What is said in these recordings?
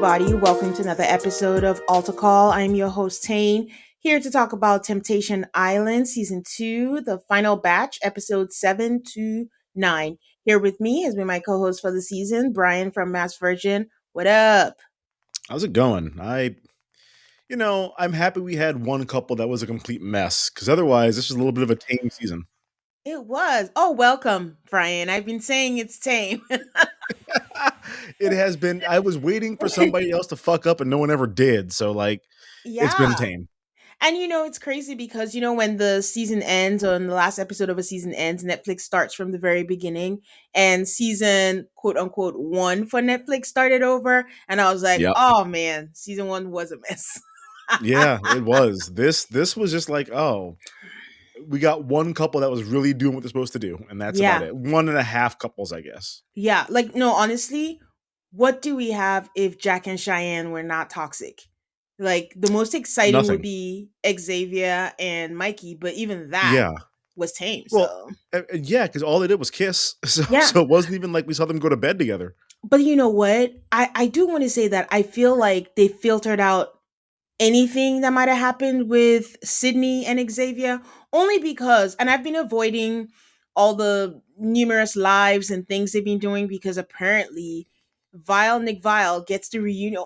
everybody. Welcome to another episode of Altar Call. I'm your host, Tane, here to talk about Temptation Island Season 2, the final batch, episodes 7 to 9. Here with me has been my co-host for the season, Brian from Mass Virgin. What up? How's it going? I'm happy we had one couple that was a complete mess, because otherwise this is a little bit of a tame season. It was. Oh, welcome, Brian. I've been saying it's tame. It has been. I was waiting for somebody else to fuck up and no one ever did. So, it's been Yeah. tame. And it's crazy because when the season ends, or in the last episode of a season ends, Netflix starts from the very beginning, and season quote unquote 1 for Netflix started over, and I was like, Yep. oh man, season 1 was a mess. Yeah, it was. This was just like, oh, we got one couple that was really doing what they're supposed to do, and that's about Yeah. it. 1.5 couples, I guess. Yeah. Like, no, honestly, what do we have if Jack and Cheyenne were not toxic? Like, the most exciting would Nothing. be Xavier and Mikey, but even that Yeah. was tame. Well, So yeah, because all they did was kiss. So, yeah. so it wasn't even like we saw them go to bed together. But you know what? I do want to say that I feel like they filtered out anything that might have happened with Sydney and Xavier, only because, and I've been avoiding all the numerous lives and things they've been doing because apparently Nick Vile gets the reunion.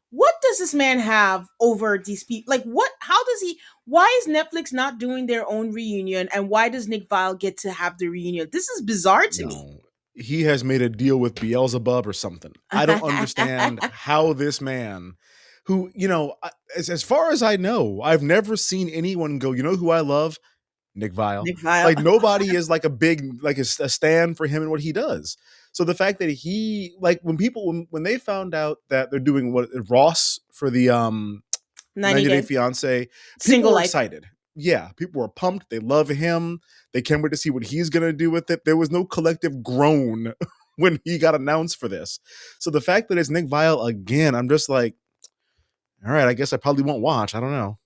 What does this man have over these people? Like, what? How does he? Why is Netflix not doing their own reunion, and why does Nick Vile get to have the reunion? This is bizarre to me. No, he has made a deal with Beelzebub or something. I don't understand how this man, who, as far as I know, I've never seen anyone go, you know who I love? Nick Vile. Nick Vile. Like, nobody is like a stand for him and what he does. So the fact that he, like, when they found out that they're doing what Ross for the 90 Day Fiance, people Single were life. excited. Yeah, people were pumped. They love him. They can't wait to see what he's going to do with it. There was no collective groan when he got announced for this. So the fact that it's Nick Vile again, I'm just like, all right, I guess I probably won't watch. I don't know.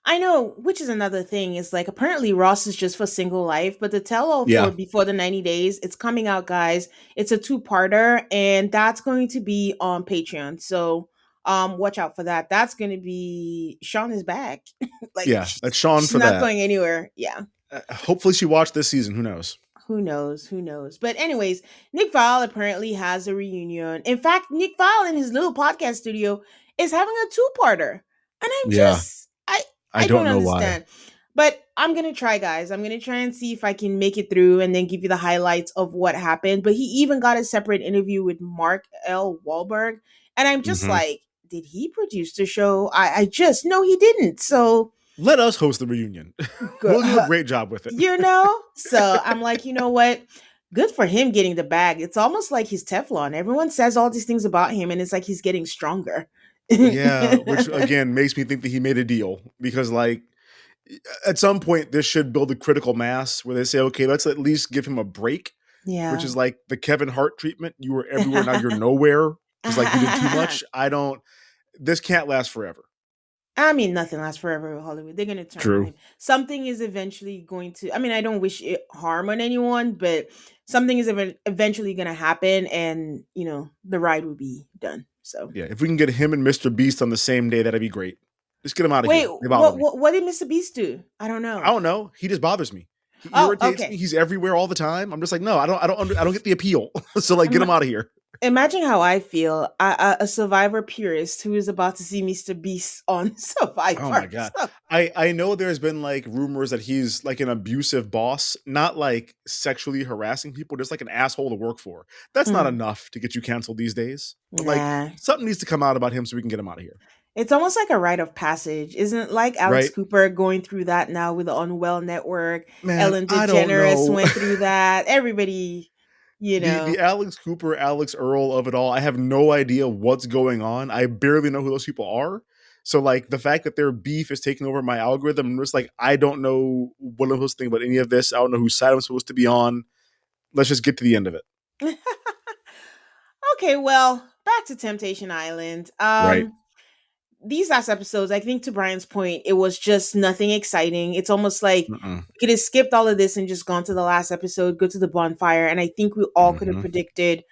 I know, which is another thing. Is like apparently Ross is just for single life, but the tell all Yeah. for Before the 90 Days, it's coming out, guys. It's a 2-parter, and that's going to be on Patreon. So watch out for that. That's gonna be Sean is back. Like, Yeah, that's Sean she's for not that. going anywhere. Yeah. Hopefully she watched this season. Who knows? Who knows? Who knows? But anyways, Nick Vile apparently has a reunion. In fact, Nick Vile in his little podcast studio is having a 2-parter. And I'm Yeah. just I don't don't know understand. But I'm gonna try, guys. I'm gonna try and see if I can make it through and then give you the highlights of what happened. But he even got a separate interview with Mark L. Wahlberg. And I'm just like, did he produce the show? I just no, he didn't. So let us host the reunion. We'll do a great job with it. So I'm like, you know what? Good for him getting the bag. It's almost like he's Teflon. Everyone says all these things about him, and it's like he's getting stronger. Yeah, which again makes me think that he made a deal, because like at some point this should build a critical mass where they say, okay, let's at least give him a break. Yeah. Which is like the Kevin Hart treatment. You were everywhere, now you're nowhere. Because like you did too much. This can't last forever. I mean, nothing lasts forever in Hollywood. They're going to turn True. on him. Something is eventually going to, I mean, I don't wish it harm on anyone, but something is eventually going to happen, and, the ride will be done. So, yeah, if we can get him and Mr. Beast on the same day, that'd be great. Just get him out of wait, here. what did Mr. Beast do? I don't know. I don't know. He just bothers me. He irritates me. He's everywhere all the time. I'm just like, no, I don't get the appeal. So like, get him out of here. Imagine how I feel, a Survivor purist who is about to see Mr. Beast on Survivor. Oh my god! I know there's been like rumors that he's like an abusive boss, not like sexually harassing people, just like an asshole to work for. That's not enough to get you canceled these days. But like, something needs to come out about him so we can get him out of here. It's almost like a rite of passage, isn't like Alex Cooper going through that now with the Unwell Network? Man, Ellen DeGeneres went through that. Everybody. The Alex Cooper, Alex Earl of it all, I have no idea what's going on. I barely know who those people are. So like the fact that their beef is taking over my algorithm, I'm just like, I don't know what I'm supposed to think about any of this. I don't know whose side I'm supposed to be on. Let's just get to the end of it. Okay, well, back to Temptation Island. Right. These last episodes, I think to Brian's point, it was just nothing exciting. It's almost like we could have skipped all of this and just gone to the last episode, go to the bonfire. And I think we all could have predicted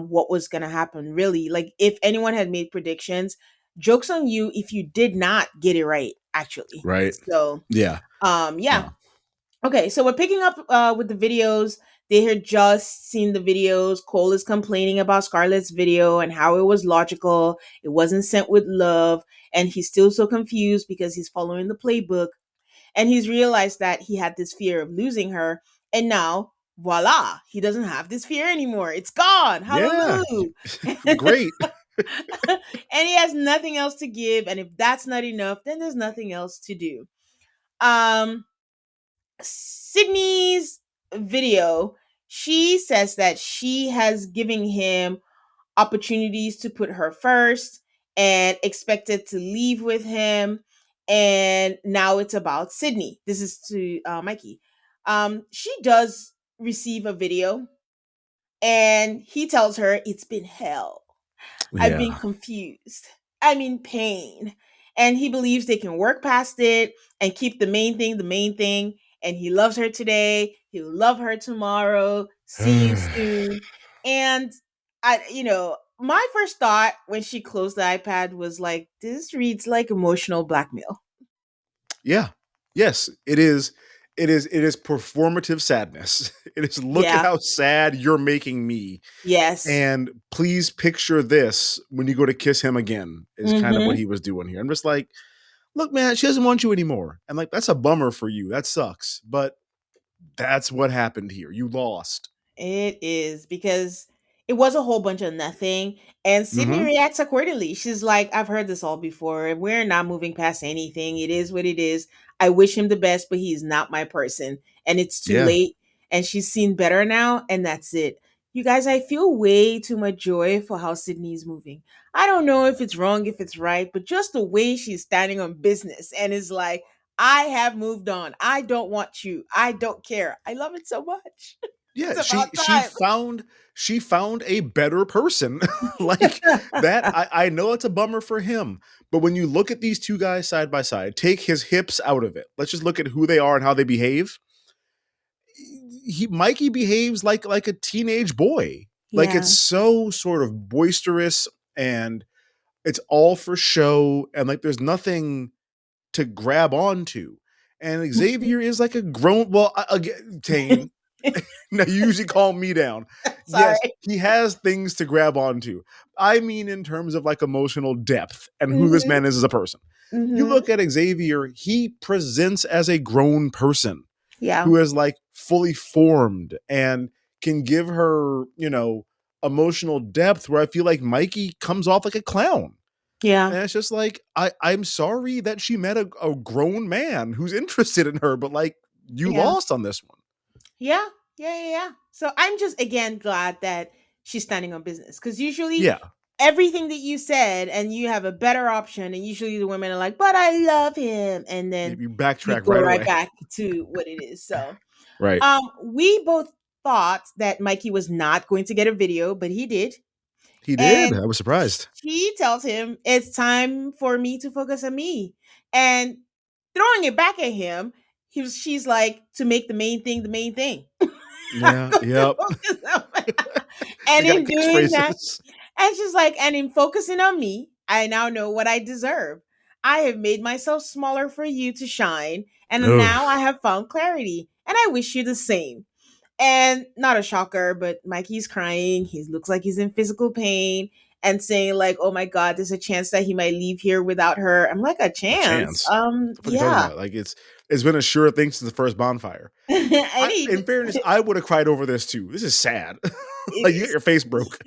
what was going to happen really. Like if anyone had made predictions, jokes on you if you did not get it right actually. Right. So Yeah. yeah. No. Okay, so we're picking up with the videos. They had just seen the videos. Cole is complaining about Scarlett's video and how it was logical. It wasn't sent with love. And he's still so confused because he's following the playbook. And he's realized that he had this fear of losing her. And now, voila, he doesn't have this fear anymore. It's gone. Yeah. Hallelujah. Great. And he has nothing else to give. And if that's not enough, then there's nothing else to do. Um, Sydney's video, she says that she has given him opportunities to put her first and expected to leave with him. And now it's about Sydney. This is to Mikey. She does receive a video and he tells her it's been hell. I've been Yeah. confused. I'm in pain. And he believes they can work past it and keep the main thing the main thing. And he loves her today. He'll love her tomorrow. See you soon. And my first thought when she closed the iPad was like, this reads like emotional blackmail. Yeah. Yes, it is. It is performative sadness. It is look at Yeah. how sad you're making me. Yes. And please picture this when you go to kiss him again, is kind of what Mm-hmm. he was doing here. I'm just like, look, man, she doesn't want you anymore. And like, that's a bummer for you. That sucks. But that's what happened here. You lost. It is because it was a whole bunch of nothing. And Sydney Mm-hmm. reacts accordingly. She's like, I've heard this all before. And we're not moving past anything. It is what it is. I wish him the best, but he's not my person. And it's too Yeah. late. And she's seen better now. And that's it. You guys, I feel way too much joy for how Sydney's moving. I don't know if it's wrong, if it's right, but just the way she's standing on business and is like, I have moved on. I don't want you. I don't care. I love it so much. Yeah, It's she about she time. found she found a better person. Like that, I know it's a bummer for him, but when you look at these two guys side by side, take his hips out of it. Let's just look at who they are and how they behave. Mikey behaves like a teenage boy. Like Yeah. it's so sort of boisterous and it's all for show and like there's nothing to grab onto. And Xavier is like a grown, well, again, Tane. Now you usually calm me down. Sorry. Yes, he has things to grab onto. I mean, in terms of like emotional depth and who this Mhm, man is as a person. You mhm. look at Xavier, he presents as a grown person Yeah, who is like fully formed and can give her, emotional depth where I feel like Mikey comes off like a clown. yeah, And it's just like, I'm sorry that she met a grown man who's interested in her, but like, you yeah, lost on this one. yeah, yeah. So I'm just again glad that she's standing on business because usually Yeah. everything that you said and you have a better option, and usually the women are like, "But I love him," and then You we backtrack go right right away. back to what it is. So, Right. we both thought that Mikey was not going to get a video, but he did, He did. and I was surprised. she tells him it's time for me to focus on me, and throwing it back at him, she's like, to make the main thing the main thing. I'm Yeah. going to Yep. focus on my They and got in doing that, catchphrases. and she's like, and in focusing on me, I now know what I deserve. I have made myself smaller for you to shine, and now I Oof. have found clarity, and I wish you the same. And not a shocker, but Mikey's crying. He looks like he's in physical pain and saying, like, oh my God, there's a chance that he might leave here without her. I'm like, a A chance? chance. The fuck are you talking Yeah. about? Like it's been a sure thing since the first bonfire. And he In fairness, I would have cried over this too. This is sad. it Like you got is. your face broke.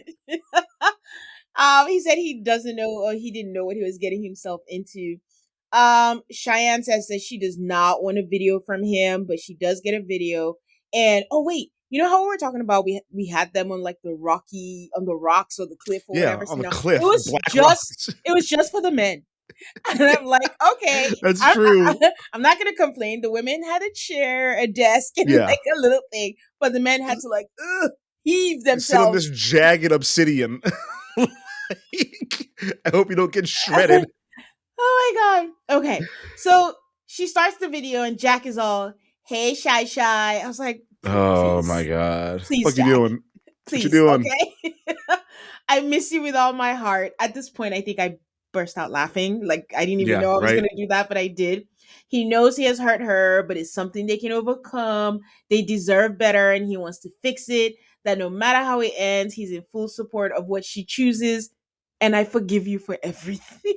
He said he doesn't know, or he didn't know what he was getting himself into. Cheyenne says that she does not want a video from him, but she does get a video. And oh wait, you know how we were talking about we had them on like the rocks or the cliff or Yeah, whatever. on So the no, cliff, black just rocks. it was just for the men. And I'm like, okay, That's true. I'm not gonna complain. The women had a chair, a desk, and Yeah. like a little thing, but the men had to like heave Sit on themselves. this jagged obsidian. Like, I hope you don't get shredded. Oh my god. Okay. So she starts the video and Jack is all, hey, shy. I was like, Oh my please, god. please, Fuck you Jack. doing? What you Please, doing? okay? I miss you with all my heart. At this point, I think I burst out laughing. Like, I didn't even Yeah, know I was right. going to do that, but I did. He knows he has hurt her, but it's something they can overcome. They deserve better, and he wants to fix it. That no matter how it ends, he's in full support of what she chooses. And I forgive you for everything.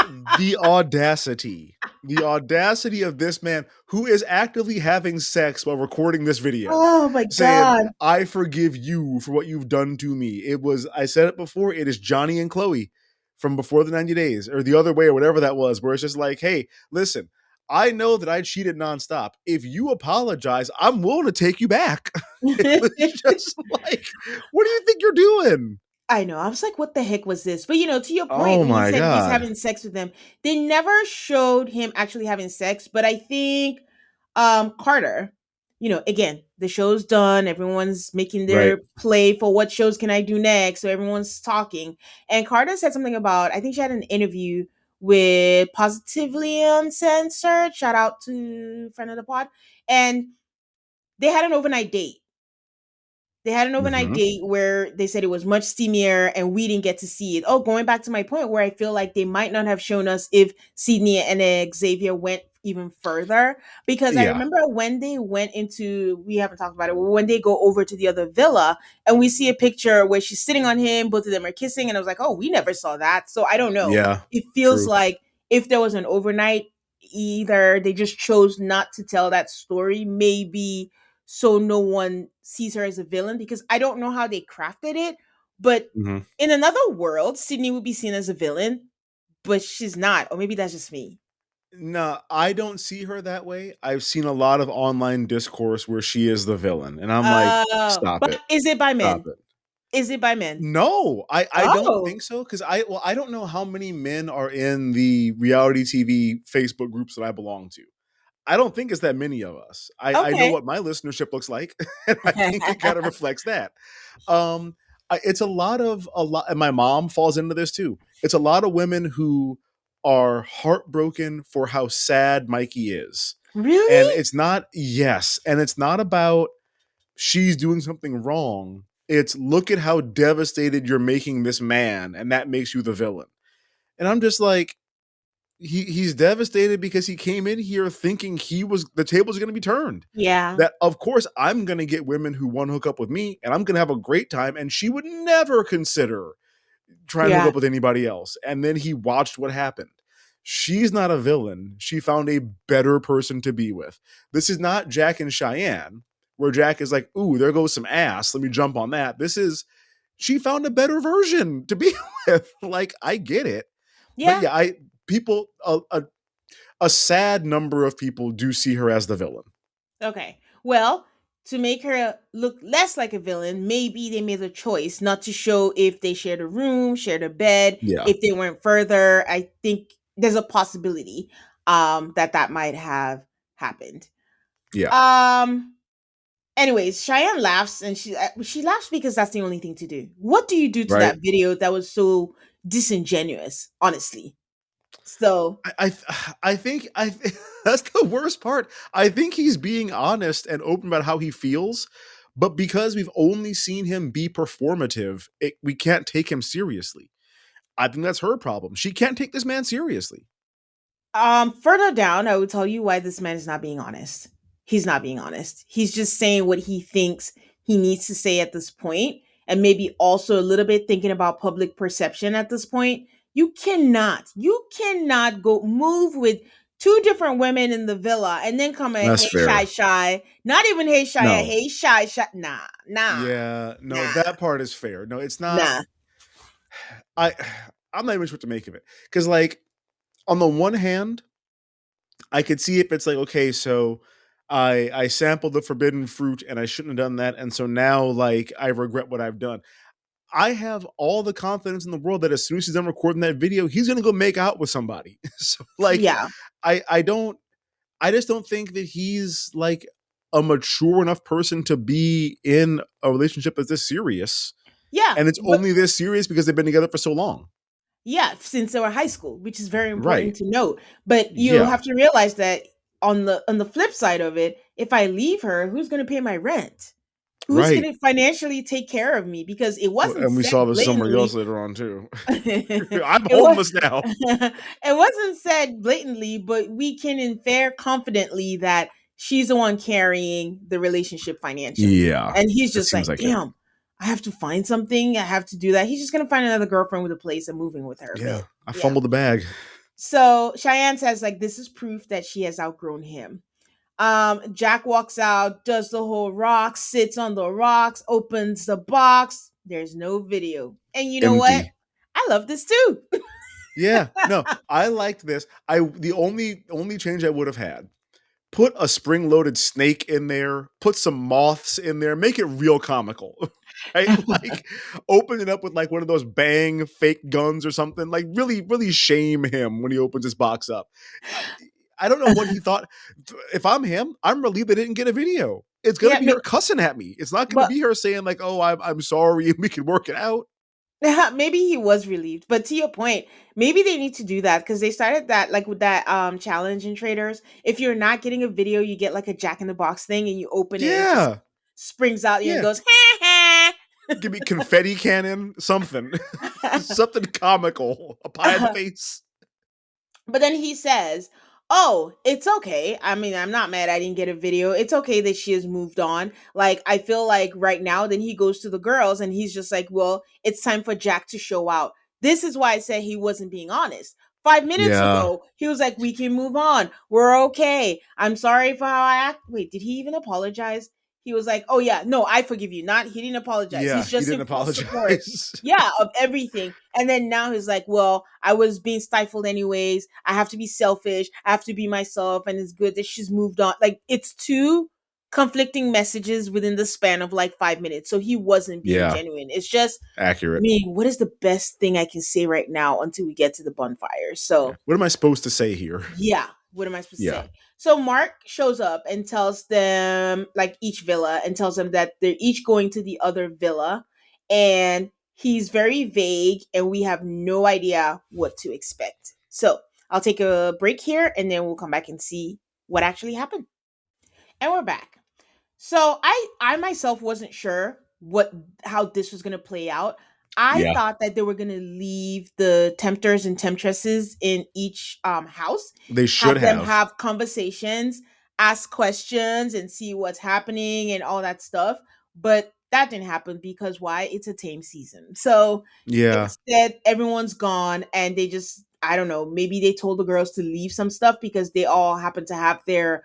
The audacity. The audacity of this man who is actively having sex while recording this video, Oh my saying, God. I forgive you for what you've done to me. It was, I said it before, it is Johnny and Chloe from Before the 90 Days, or the other way, or whatever that was, where it's just like, hey, listen, I know that I cheated nonstop. If you apologize, I'm willing to take you back. It was just like, what do you think you're doing? I know. I was like, what the heck was this? But to your point, Oh when you my said he's God. having sex with them, they never showed him actually having sex. But I think Carter, again, the show's done. Everyone's making Right. their play for what shows can I do next. So everyone's talking. And Carter said something about, I think she had an interview with Positively Uncensored. Shout out to friend of the pod. And they had an overnight date. They had an overnight Hmm. date where they said it was much steamier and we didn't get to see it. Oh, going back to my point where I feel like they might not have shown us if Sydney and Xavier went even further. Because I Yeah. remember when they went into, we haven't talked about it, when they go over to the other villa and we see a picture where she's sitting on him, both of them are kissing. And I was like, oh, we never saw that. So I don't know. Yeah. It feels True. like if there was an overnight, either they just chose not to tell that story, maybe so no one sees her as a villain, because I don't know how they crafted it, but Hmm. in another world, Sydney would be seen as a villain, but she's not, or maybe that's just me. No, I don't see her that way. I've seen a lot of online discourse where she is the villain, and I'm like, stop But it, is it by stop men? it. Is it by men? No, I don't Oh, think so because I don't know how many men are in the reality TV Facebook groups that I belong to. I don't think it's that many of us. I know okay. what my listenership looks like, and I think it kind of reflects that. Um, it's a lot, and my mom falls into this too. It's a lot of women who are heartbroken for how sad Mikey is, and Really? it's not yes, and it's not about she's doing something wrong. It's look at how devastated you're making this man, and that makes you the villain. And I'm just like, he's devastated because he came in here thinking he was the tables going to be turned. Yeah. That of course I'm going to get women who want to hook up with me, and I'm going to have a great time, and she would never consider trying to hook Yeah. up with anybody else. And then he watched what happened. She's not a villain. She found a better person to be with. This is not Jack and Cheyenne, where Jack is like, ooh, there goes some ass. Let me jump on that. This is she found a better version to be with. Like, I get it. But Yeah. yeah, I people a sad number of people do see her as the villain. Okay. Well, to make her look less like a villain, maybe they made a choice not to show if they shared a room, shared a bed, Yeah. if they went further. I think there's a possibility that might have happened. Yeah. Um anyways, Cheyenne laughs and she laughs because that's the only thing to do. What do you do to Right. that video that was so disingenuous, honestly? So, I that's the worst part. I think he's being honest and open about how he feels, but because we've only seen him be performative, we can't take him seriously. I think that's her problem. She can't take this man seriously. further down, I would tell you why this man is not being honest. He's not being honest. He's just saying what he thinks he needs to say at this point, and maybe also a little bit thinking about public perception at this point. You cannot go move with two different women in the villa and then come a That's hey shy fair. shy, not even hey shy, a No. hey shy shy. Nah, nah, Yeah, no, nah, that part is fair. No, it's not. nah. I I'm not even sure what to make of it. Cuz like on the one hand, I could see if it's like, okay, so I sampled the forbidden fruit and I shouldn't have done that, and so now like I regret what I've done. I have all the confidence in the world that as soon as he's done recording that video, he's gonna go make out with somebody. So like Yeah, I don't I just don't think that he's like a mature enough person to be in a relationship that's this serious. yeah, And it's but only this serious because they've been together for so long. yeah, since they were high school, which is very important Right. to note. But you Yeah. have to realize that on the flip side of it, if I leave her, who's going to pay my rent? Who's Right. gonna financially take care of me? Because it Well, wasn't and we saw said this somewhere else blatantly. later on too. I'm it was homeless now. it wasn't said blatantly, but we can infer confidently that she's the one carrying the relationship financially. Yeah, And he's it just seems like, like it. damn, I have to find something. I have to do that. He's just gonna find another girlfriend with a place and moving with her. Yeah, But I yeah. fumbled the bag. So Cheyenne says, like, this is proof that she has outgrown him. Jack walks out, does the whole rock, sits on the rocks, opens the box. There's no video. And you know what? Empty. I love this too. Yeah, no, I liked this. I the only change I would have had, put a spring loaded snake in there, put some moths in there, make it real comical. Right? Like open it up with like one of those bang fake guns or something. Like really shame him when he opens his box up. I, I don't know what he thought. If I'm him, I'm relieved they didn't get a video. It's gonna Yeah, be her cussing at me. It's not gonna but be her saying like, "Oh, I'm sorry," and we can work it out. maybe he was relieved. But to your point, maybe they need to do that because they started that like with that challenge in traders. If you're not getting a video, you get like a Jack in the Box thing and you open it and it just Yeah, springs out and it yeah. goes, ha Give me confetti cannon, something, ha. something comical, a pie in the face. But then he says, "Oh, it's okay. I mean, I'm not mad I didn't get a video. It's okay that she has moved on. Like, I feel like right now," then he goes to the girls and he's just like, "Well, it's time for Jack to show out." This is why I said he wasn't being honest. 5 minutes Yeah, ago, he was like, "We can move on. We're okay. I'm sorry for how I act." Wait, did he even apologize? He was like, "Oh yeah, no, I forgive you." Not he didn't apologize. yeah. He's He just didn't in full support, apologize. yeah, of everything. And then now he's like, well, I was being stifled anyways. I have to be selfish. I have to be myself. And it's good that she's moved on. Like, it's two conflicting messages within the span of like 5 minutes. So he wasn't being Yeah, genuine. It's just accurate. me. What is the best thing I can say right now until we get to the bonfire? Yeah. So What am I supposed to say here? yeah, what am I supposed to Yeah, say? So Mark shows up and tells them, like, each villa, and tells them that they're each going to the other villa, and he's very vague and we have no idea what to expect. So I'll take a break here and then we'll come back and see what actually happened. And we're back. So I myself wasn't sure what how this was gonna play out. I yeah. thought that they were gonna leave the tempters and temptresses in each house, They should have them have. have conversations, ask questions, and see what's happening and all that stuff. But that didn't happen because why? It's a tame season. So Yeah, instead, everyone's gone and they just I don't know, maybe they told the girls to leave some stuff because they all happen to have their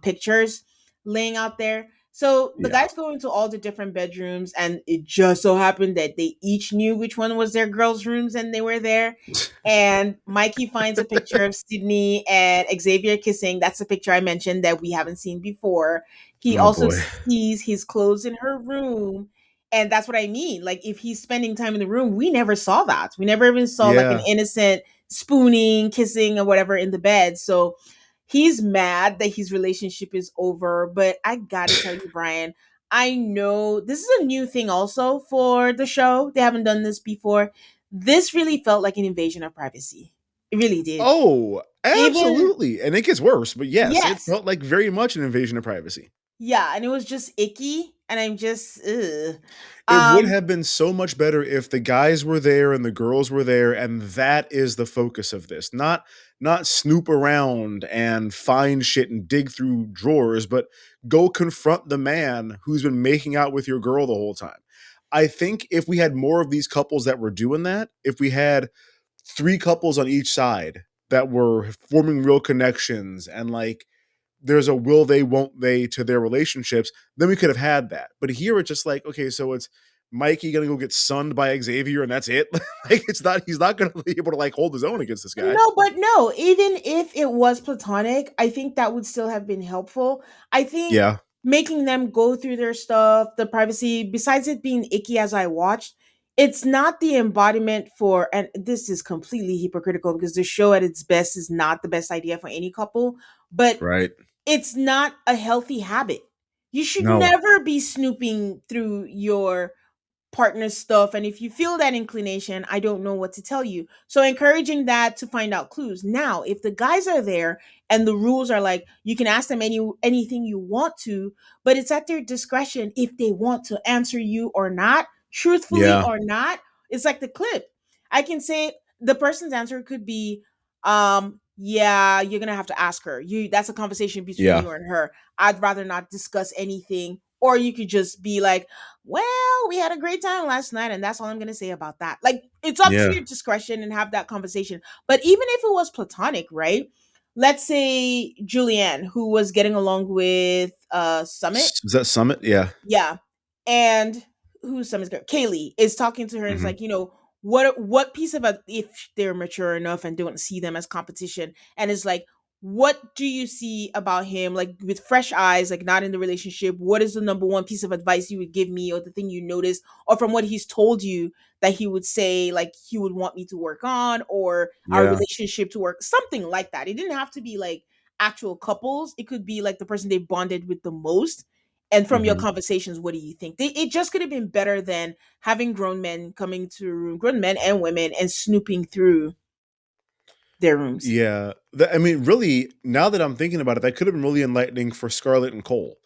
pictures laying out there. So the yeah. guys go into all the different bedrooms, and it just so happened that they each knew which one was their girls' rooms, and they were there. And Mikey finds a picture of Sydney and Xavier kissing. That's the picture I mentioned that we haven't seen before. He Oh also boy. sees his clothes in her room. And that's what I mean. Like, if he's spending time in the room, we never saw that. We never even saw like an Yeah, innocent spooning, kissing, or whatever in the bed. So he's mad that his relationship is over. But I gotta tell you, Brian, I know this is a new thing also for the show. They haven't done this before. This really felt like an invasion of privacy. It really did. oh, Even, absolutely. And it gets worse, but yes, it yes. felt like very much an invasion of privacy. Yeah, and it was just icky. And I'm just, ugh. It would Um, have been so much better if the guys were there and the girls were there, and that is the focus of this. Not snoop around and find shit and dig through drawers, but go confront the man who's been making out with your girl the whole time. I think if we had more of these couples that were doing that, if we had three couples on each side that were forming real connections and like there's a will they won't they to their relationships, then we could have had that. But here it's just like, okay, so it's Mikey gonna go get sunned by Xavier and that's it. Like it's not he's not gonna be able to like hold his own against this guy. no, but no, even if it was platonic, I think that would still have been helpful. I think Yeah, making them go through their stuff, the privacy, besides it being icky as I watched, it's not the embodiment for, and this is completely hypocritical because the show at its best is not the best idea for any couple, but right. it's not a healthy habit. You should No. never be snooping through your partner stuff. And if you feel that inclination, I don't know what to tell you. So encouraging that to find out clues. Now, if the guys are there and the rules are like you can ask them anything you want to, but it's at their discretion if they want to answer you or not, truthfully Yeah. or not. It's like the clip. I can say the person's answer could be, yeah, you're gonna have to ask her. That's a conversation between Yeah. you and her. I'd rather not discuss anything. Or you could just be like, well, we had a great time last night, and that's all I'm gonna say about that. Like, it's up to Yeah. your discretion and have that conversation. But even if it was platonic, right? Let's say Julianne, who was getting along with Summit, Is that Summit? Yeah. yeah. And who's Summer's girl? Kaylee is talking to her and it's Hmm. like, what piece of if they're mature enough and don't see them as competition, and it's like, what do you see about him, like with fresh eyes, like not in the relationship? What is the number one piece of advice you would give me, or the thing you notice, or from what he's told you that he would say, like he would want me to work on, or our Yeah. relationship to work, something like that. It didn't have to be like actual couples. It could be like the person they bonded with the most, and from your Hmm. conversations, what do you think? It just could have been better than having grown men and women, and snooping through their rooms. Yeah. I mean, really, now that I'm thinking about it, that could have been really enlightening for Scarlett and Cole,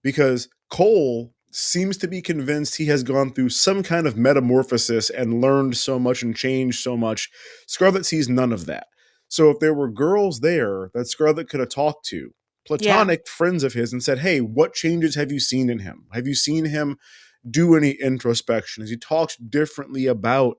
because Cole seems to be convinced he has gone through some kind of metamorphosis and learned so much and changed so much. Scarlett sees none of that. So if there were girls there that Scarlett could have talked to, Yeah, platonic friends of his, and said, hey, what changes have you seen in him? Have you seen him do any introspection? Has he talked differently about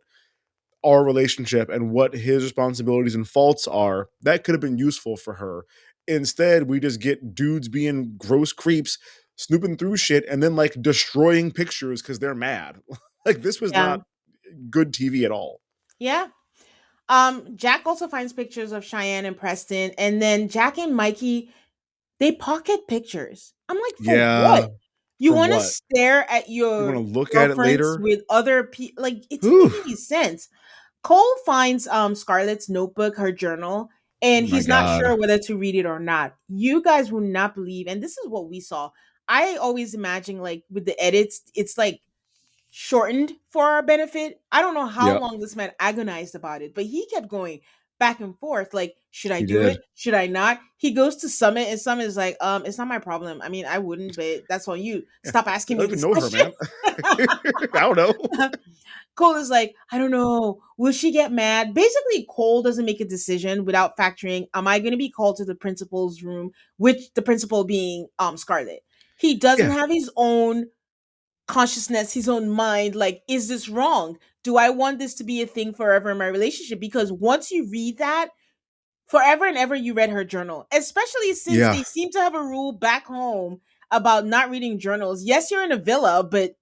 our relationship and what his responsibilities and faults are? That could have been useful for her. Instead, we just get dudes being gross creeps, snooping through shit, and then like destroying pictures because they're mad. Like, this was yeah, not good TV at all. yeah. Jack also finds pictures of Cheyenne and Preston, and then Jack and Mikey, they pocket pictures. I'm like, for what? Yeah. You For want to what? stare at You your want to look at it girlfriends later? with other people? Like, it didn't Whew. make any sense. Cole finds Scarlett's notebook, her journal, and My he's not God. sure whether to read it or not. You guys will not believe, and this is what we saw. I always imagine, like with the edits, it's like shortened for our benefit. I don't know how Yep. long this man agonized about it, but he kept going back and forth. Like, should I He do did. it? Should I not? He goes to Summit, and Summit is like, it's not my problem. I mean, I wouldn't, but that's on you. Yeah. Stop I asking don't me even this know her, question. man. I don't know. Cole is like, I don't know. Will she get mad? Basically, Cole doesn't make a decision without factoring, am I going to be called to the principal's room? Which the principal being Scarlett. He doesn't Yeah. have his own consciousness, his own mind. Like, is this wrong? Do I want this to be a thing forever in my relationship? Because once you read that, forever and ever you read her journal, especially since Yeah. they seem to have a rule back home about not reading journals. Yes, you're in a villa, but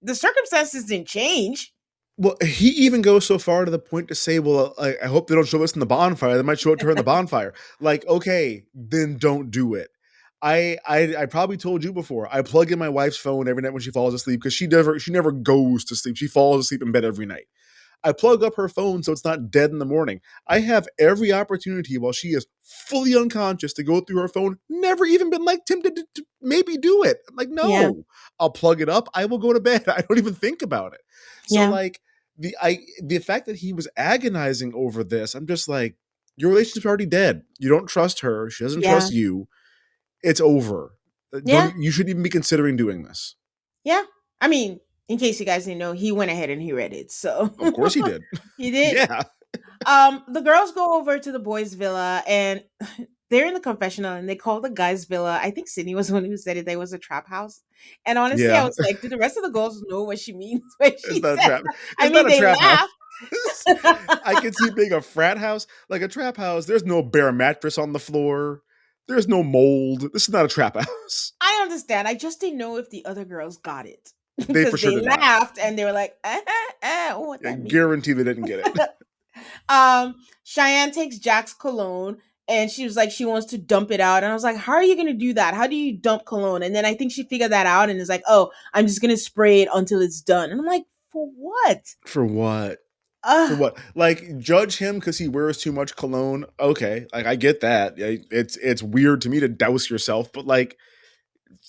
the circumstances didn't change. Well, he even goes so far to the point to say, "Well, I hope they don't show us in the bonfire. They might show it to her in the bonfire." Like, okay, then don't do it. I probably told you before. I plug in my wife's phone every night when she falls asleep because she never goes to sleep. She falls asleep in bed every night. I plug up her phone so it's not dead in the morning. I have every opportunity while she is fully unconscious to go through her phone. Never even been like tempted to maybe do it. I'm like, Yeah, no, I'll plug it up. I will go to bed. I don't even think about it. So yeah, like the fact that he was agonizing over this, I'm just like, your relationship's already dead. You don't trust her. She doesn't yeah, trust you. It's over. Don't yeah, you shouldn't even be considering doing this. yeah. I mean, in case you guys didn't know, he went ahead and he read it. So Of course he did. he did. Yeah. The girls go over to the boys' villa, and they're in the confessional, and they call the guys' villa. I think Sydney was the one who said it. There was a trap house, and honestly, I Yeah. was like, do the rest of the girls know what she means when It's she not a said trap. that? I It's mean, not a they trap house. laugh. I can see it being a frat house. Like a trap house, there's no bare mattress on the floor. There's no mold. This is not a trap house. I understand. I just didn't know if the other girls got it They for because sure they did not. laughed and they were like, what I that mean? guarantee they didn't get it. Cheyenne takes Jack's cologne, and she was like, she wants to dump it out. And I was like, how are you gonna do that? How do you dump cologne? And then I think she figured that out and is like, oh, I'm just gonna spray it until it's done. And I'm like, for what? For what? For Ugh. what? Like, judge him because he wears too much cologne. Okay, like I get that. It's weird to me to douse yourself, but like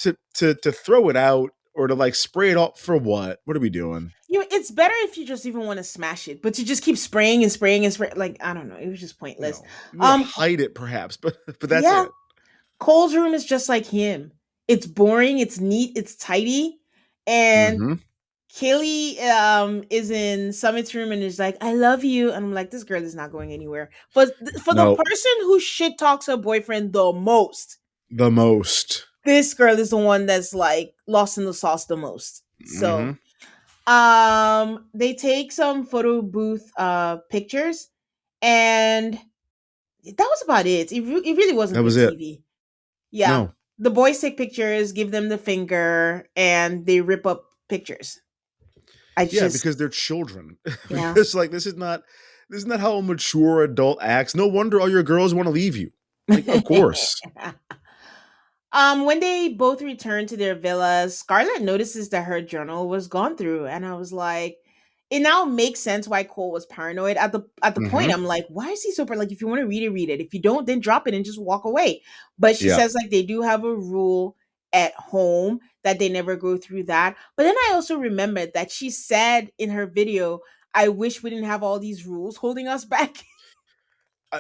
to throw it out or to like spray it off for what? What are we doing? It's better if you just even want to smash it, but you just keep spraying and spraying and spraying. Like, I don't know, it was just pointless. You want to Um, hide it perhaps, but that's yeah, it. Cole's room is just like him. It's boring, it's neat, it's tidy, and Mm-hmm. Kaylee is in Summit's room and is like, "I love you," and I'm like, "This girl is not going anywhere." For the No, person who shit talks her boyfriend the most, the most. this girl is the one that's like lost in the sauce the most. So Mm-hmm. they take some photo booth pictures, and that was about it. It really wasn't That good was it. TV. Yeah. No. The boys take pictures, give them the finger, and they rip up pictures. I Yeah, just, because they're children. yeah. Because like this is not how a mature adult acts. No wonder all your girls want to leave you. Like, of course. When they both return to their villas, Scarlett notices that her journal was gone through, and I was like, it now makes sense why Cole was paranoid. At the point, Mm-hmm. I'm like, why is he so like? If you want to read it, read it. If you don't, then drop it and just walk away. But she Yeah. says like they do have a rule at home that they never go through that. But then I also remembered that she said in her video, "I wish we didn't have all these rules holding us back."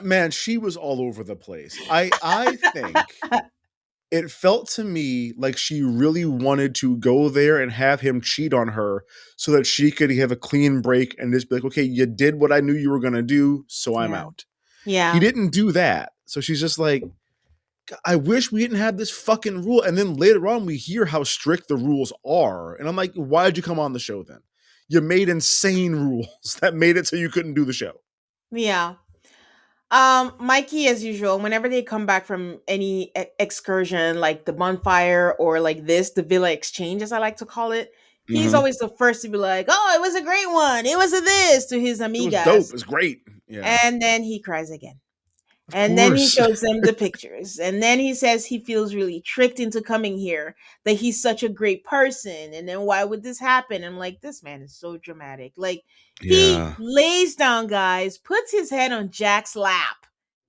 Man, she was all over the place. I think it felt to me like she really wanted to go there and have him cheat on her so that she could have a clean break and just be like, okay, you did what I knew you were going to do, so I'm Yeah, out. He yeah. didn't do that. So she's just like, I wish we didn't have this fucking rule. And then later on, we hear how strict the rules are. And I'm like, why'd you come on the show then? You made insane rules that made it so you couldn't do the show. Yeah. Mikey, as usual, whenever they come back from any excursion, like the bonfire or like this, the villa exchange, as I like to call it, he's Mm-hmm. always the first to be like, "Oh, it was a great one. It was a this" to his It was dope. It amigas, was great. Yeah. and then he cries again. Of And then he course. shows them the pictures. And then he says he feels really tricked into coming here, that he's such a great person. And then why would this happen? I'm like, this man is so dramatic. Like, he Yeah. lays down, guys, puts his head on Jack's lap.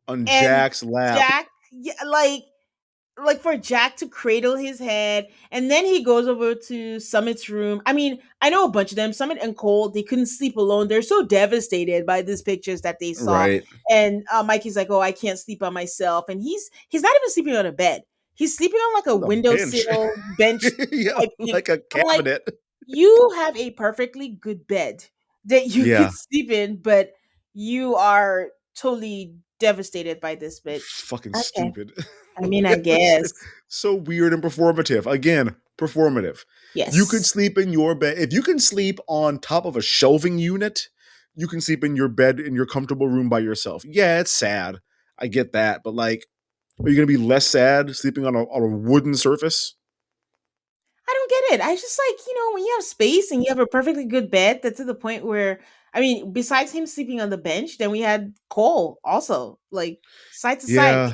On And Jack's lap. Jack, yeah, like for Jack to cradle his head, and then he goes over to Summit's room. I mean, I know a bunch of them. Summit and Cole, they couldn't sleep alone. They're so devastated by these pictures that they saw. Right. And Mikey's like, "Oh, I can't sleep by myself," and he's not even sleeping on a bed. He's sleeping on like a On a bench. windowsill bench Yeah. type thing. Like a I'm like, cabinet. you have a perfectly good bed that you could Yeah. sleep in, but you are totally devastated by this. But Fucking okay, stupid. I mean, I It was guess. so weird and performative. Again, performative. You could Yes. sleep in your bed. If you can sleep on top of a shelving unit, you can sleep in your bed in your comfortable room by yourself. Yeah, it's sad. I get that. But like, are you going to be less sad sleeping on a wooden surface? I don't get it. I just like, when you have space and you have a perfectly good bed, that's to the point where, I mean, besides him sleeping on the bench, then we had Cole also, like side to side, Yeah.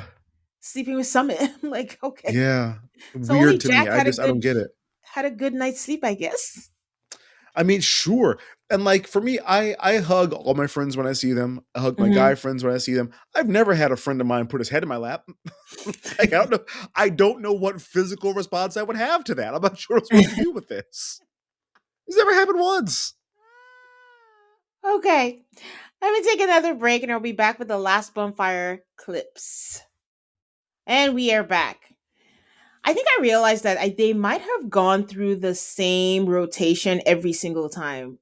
sleeping with Summit. I'm like, okay. Yeah. So only Weird to me. Jack had a I don't good get it. night's sleep, I guess. I mean, sure. And like for me, I hug all my friends when I see them. I hug my Hmm. guy friends when I see them. I've never had a friend of mine put his head in my lap. Like I don't know what physical response I would have to that. I'm not sure what I'm supposed to do with this. It's never happened once. Okay. Let me take another break and I'll be back with the last bonfire clips. And we are back. I think I realized that they might have gone through the same rotation every single time.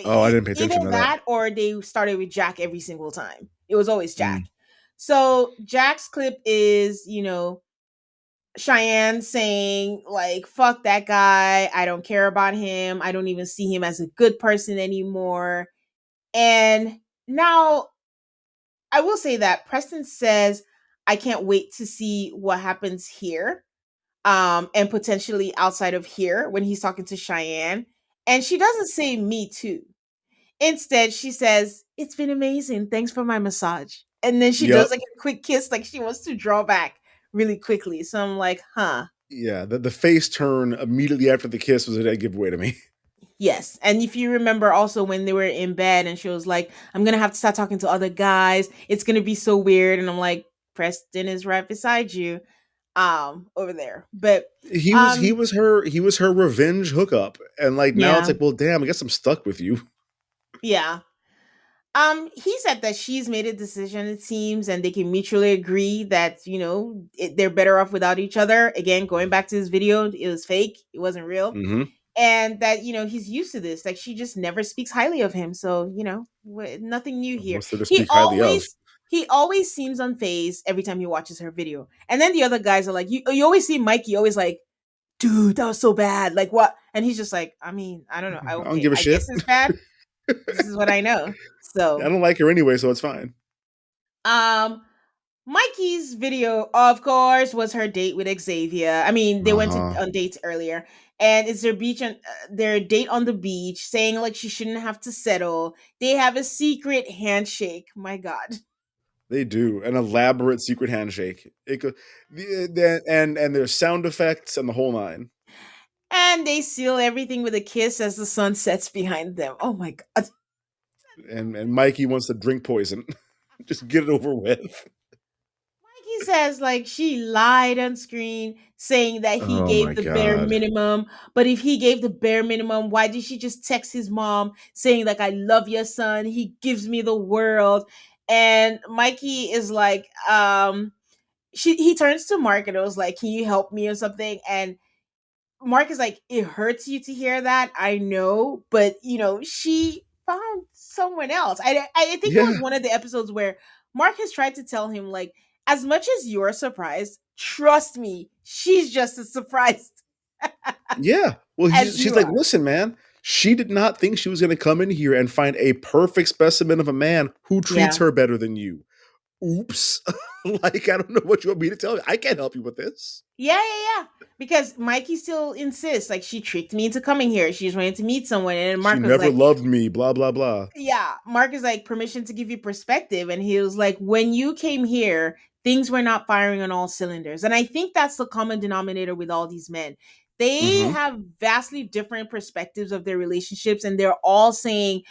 Oh, I didn't pay Either attention to that. that or they started with Jack every single time. It was always Jack. Mm. So Jack's clip is, Cheyenne saying, like, fuck that guy. I don't care about him. I don't even see him as a good person anymore. And now I will say that Preston says, I can't wait to see what happens here, and potentially outside of here when he's talking to Cheyenne. And she doesn't say me too. Instead, she says, "It's been amazing. Thanks for my massage." And then she does Yep. like a quick kiss, like she wants to draw back really quickly. So I'm like, huh. Yeah. The face turn immediately after the kiss was a dead giveaway to me. Yes. And if you remember also when they were in bed and she was like, "I'm going to have to start talking to other guys. It's going to be so weird." And I'm like, Preston is right beside you. over there. But He um was her revenge hookup, and like now it's yeah, like, well, damn, I guess I'm stuck with you. yeah. He said that she's made a decision, it seems, and they can mutually agree that, they're better off without each other. Again, going back to this video, it was fake, it wasn't real. Hmm. And that, he's used to this. Like, she just never speaks highly of him. So, nothing new here. What's there to He speak highly of? always. He always seems unfazed every time he watches her video. And then the other guys are like, you always see Mikey always like, dude, that was so bad. Like, what? And he's just like, I mean, I don't know. I don't Okay, give a I guess shit. it's bad. This is what I know. I So, don't like her anyway, so it's fine. um, Mikey's video, of course, was her date with Xavier. I mean, they Uh went huh. on dates earlier, and it's their date on the beach, saying like she shouldn't have to settle. They have a secret handshake. My God. They do an elaborate secret handshake. It could, and there's sound effects and the whole nine. And they seal everything with a kiss as the sun sets behind them. Oh my God. And Mikey wants to drink poison. Just get it over with. He says like she lied on screen saying that he Oh my gave the bare god. minimum, but if he gave the bare minimum, why did she just text his mom saying like I love your son, he gives me the world? And Mikey is like he turns to Mark and it was like, can you help me or something? And Mark is like, it hurts you to hear that, I know, but she found someone else. I think it was Yeah. one of the episodes where Mark has tried to tell him like, as much as you're surprised, trust me, she's just as surprised Yeah. Well, as she's you like, are. listen, man. She did not think she was going to come in here and find a perfect specimen of a man who treats Yeah. her better than you. Oops. Like, I don't know what you want me to tell you. I can't help you with this. Yeah, yeah, yeah. Because Mikey still insists, like, she tricked me into coming here. She's wanting to meet someone. And She Mark was never like, loved me, blah, blah, blah. yeah, Mark is like permission to give you perspective. And he was like, when you came here, things were not firing on all cylinders. And I think that's the common denominator with all these men. They Hmm. have vastly different perspectives of their relationships, and they're all saying,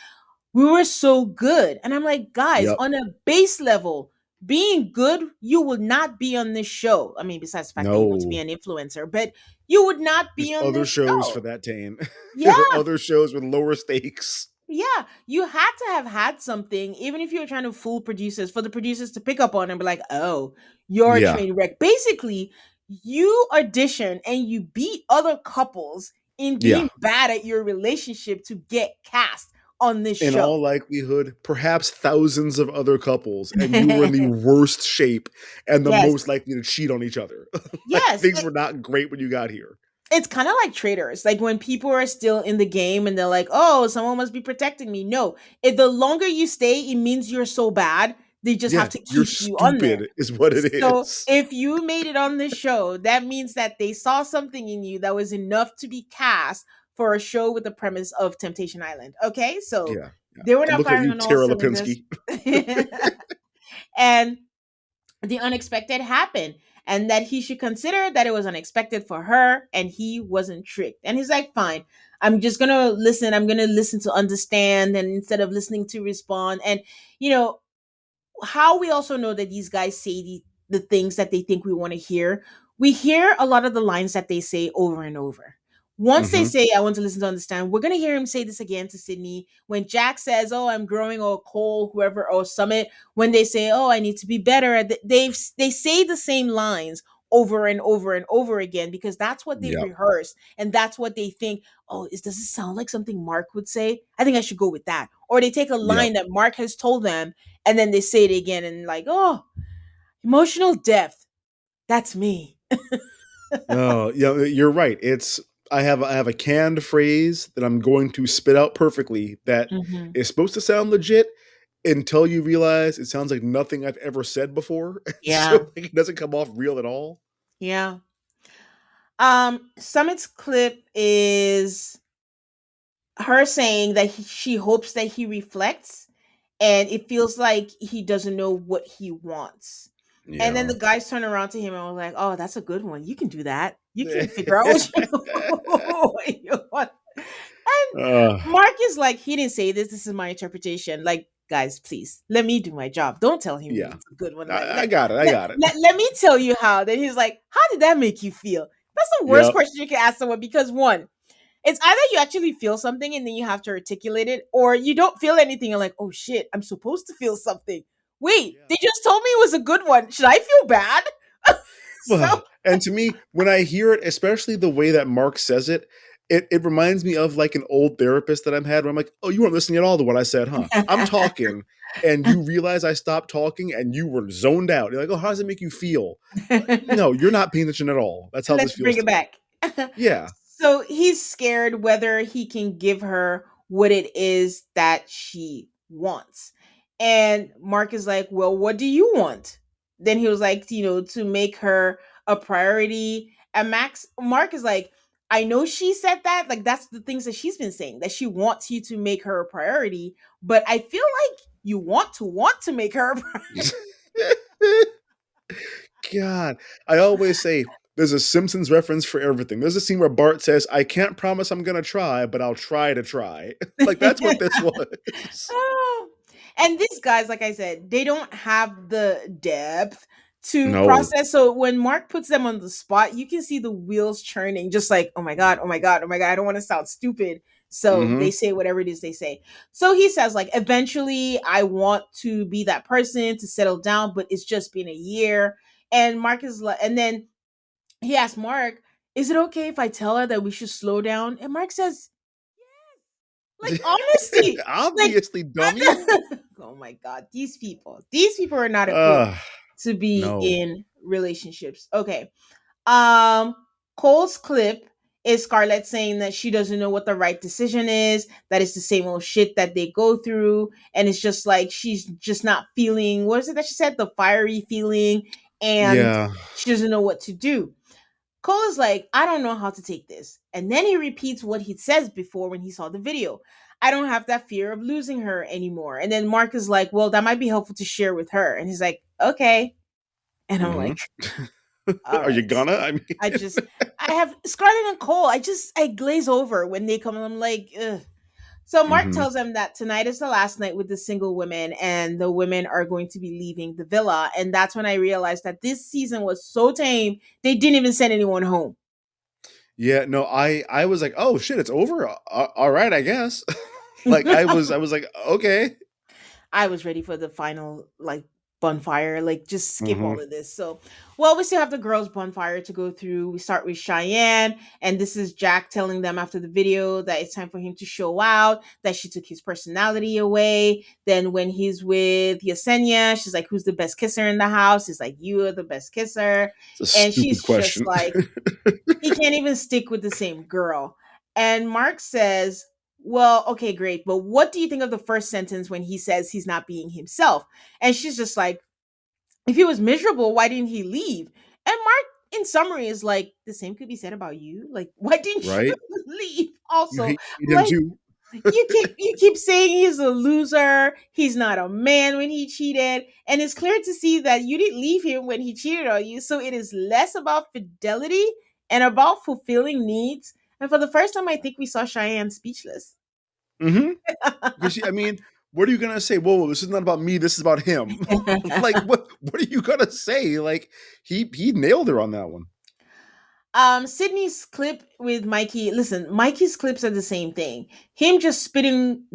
we were so good. And I'm like, guys, Yep. on a base level, being good, you would not be on this show. I mean, besides the fact that you want to be No. an influencer, but you would not There's be on other this shows for show. that, Tane. Yeah, There are other shows with lower stakes. yeah, you had to have had something, even if you were trying to fool producers, for the producers to pick up on and be like, oh, you're a Yeah. train wreck. Basically, you audition and you beat other couples in Yeah. being bad at your relationship to get cast on this In show. all likelihood, perhaps thousands of other couples, and you were in the worst shape and the Yes, most likely to cheat on each other. Like, yes. things were not great when you got here. It's kind of like traders. Like when people are still in the game and they're like, "Oh, someone must be protecting me." No, if the longer you stay, it means you're so bad. They just have Yeah, to you're keep you on there. stupid, is what it So is. if you made it on this show, that means that they saw something in you that was enough to be cast for a show with the premise of Temptation Island. Okay, so Yeah. Yeah. they were I'm not looking at firing you, on all Tara cylinders, Lipinski. and the unexpected happened, and that he should consider that it was unexpected for her and he wasn't tricked. And he's like, fine, I'm gonna listen to understand, and instead of listening to respond. And you know how we also know that these guys say the things that they think we want to hear. We hear a lot of the lines that they say over and over. Once they Hmm. say, I want to listen to understand, we're going to hear him say this again to Sydney. When Jack says, oh, I'm growing, or Cole, whoever, or Summit, when they say, oh, I need to be better, they say the same lines over and over and over again because that's what they've Yeah. rehearsed and that's what they think. Oh, does this sound like something Mark would say? I think I should go with that. Or they take a Yeah. line that Mark has told them and then they say it again and like, oh, emotional depth. That's me. No, yeah, you're right. I have a canned phrase that I'm going to spit out perfectly that Hmm. is supposed to sound legit until you realize it sounds like nothing I've ever said before. Yeah. So like, it doesn't come off real at all. Yeah. Summit's clip is her saying that she hopes that he reflects and it feels like he doesn't know what he wants. And then Yeah. the guys turn around to him and was like, "Oh, that's a good one. You can do that. You can figure out what you, what you want." And uh, Mark is like, "He didn't say this. This is my interpretation." Like guys, please let me do my job. Don't tell him Yeah. it's a good one. I got it. I got it. Let me tell you how. Then he's like, how did that make you feel? That's the worst Yep. question you can ask someone because one, it's either you actually feel something and then you have to articulate it, or you don't feel anything. You're like, oh shit, I'm supposed to feel something. Wait, Yeah. they just told me it was a good one. Should I feel bad? So Well, and to me, when I hear it, especially the way that Mark says it, it reminds me of like an old therapist that I've had where I'm like, oh, you weren't listening at all to what I said, huh? I'm talking and you realize I stopped talking and you were zoned out. You're like, oh, how does it make you feel? No, you're not paying attention at all. That's how this let's feels bring it to me. back. Yeah. So he's scared whether he can give her what it is that she wants. And Mark is like, well, what do you want? Then he was like, to make her a priority. And Mark is like, I know she said that. Like, that's the things that she's been saying, that she wants you to make her a priority. But I feel like you want to make her a priority. God, I always say there's a Simpsons reference for everything. There's a scene where Bart says, I can't promise I'm going to try, but I'll try to try. Like, that's what this was. Oh. And these guys, like I said, they don't have the depth to No. process. So when Mark puts them on the spot, you can see the wheels churning, just like, oh my God, oh my God, oh my God, I don't want to sound stupid. So they Hmm. say whatever it is they say. So he says, like, eventually I want to be that person to settle down, but it's just been a year. And Mark is like, and then he asked Mark, is it okay if I tell her that we should slow down? And Mark says, like, honesty. Like, Obviously, dummy. oh my God, these people are not equipped to be No. in relationships. Okay. Um, Cole's clip is Scarlett saying that she doesn't know what the right decision is, that it's the same old shit that they go through, and it's just like she's just not feeling, what is it that she said? The fiery feeling, and Yeah. she doesn't know what to do. Cole is like, I don't know how to take this. And then he repeats what he says before when he saw the video. I don't have that fear of losing her anymore. And then Mark is like, well, that might be helpful to share with her. And he's like, okay. And I'm Hmm. like, all Are you right. gonna? I mean, I just, I have Scarlett and Cole. I glaze over when they come. I'm like, ugh. So Mark hmm. tells them that tonight is the last night with the single women, and the women are going to be leaving the villa. And that's when I realized that this season was so tame, they didn't even send anyone home. Yeah, no, I was like, oh shit, it's over. All right, I guess. Like I was like, okay. I was ready for the final like bonfire, like just skip Hmm. all of this. So, well, we still have the girls' bonfire to go through. We start with Cheyenne, and this is Jack telling them after the video that it's time for him to show out, that she took his personality away. Then when he's with Yesenia, she's like, "Who's the best kisser in the house?" He's like, "You are the best kisser," It's a and stupid she's just question. like, he can't even stick with the same girl. And Mark says, well, okay, great. But what do you think of the first sentence when he says he's not being himself? And she's just like, if he was miserable, why didn't he leave? And Mark, in summary, is like, the same could be said about you. Like, why didn't you Right? leave? You Also, hate him like, too. you keep saying he's a loser, he's not a man when he cheated, and it's clear to see that you didn't leave him when he cheated on you. So it is less about fidelity and about fulfilling needs. And for the first time, I think we saw Cheyenne speechless. Hmm. Because I mean, what are you gonna say? Whoa, this is not about me. This is about him. Like, what are you gonna say? Like, he nailed her on that one. Sydney's clip with Mikey. Listen, Mikey's clips are the same thing. Him just spitting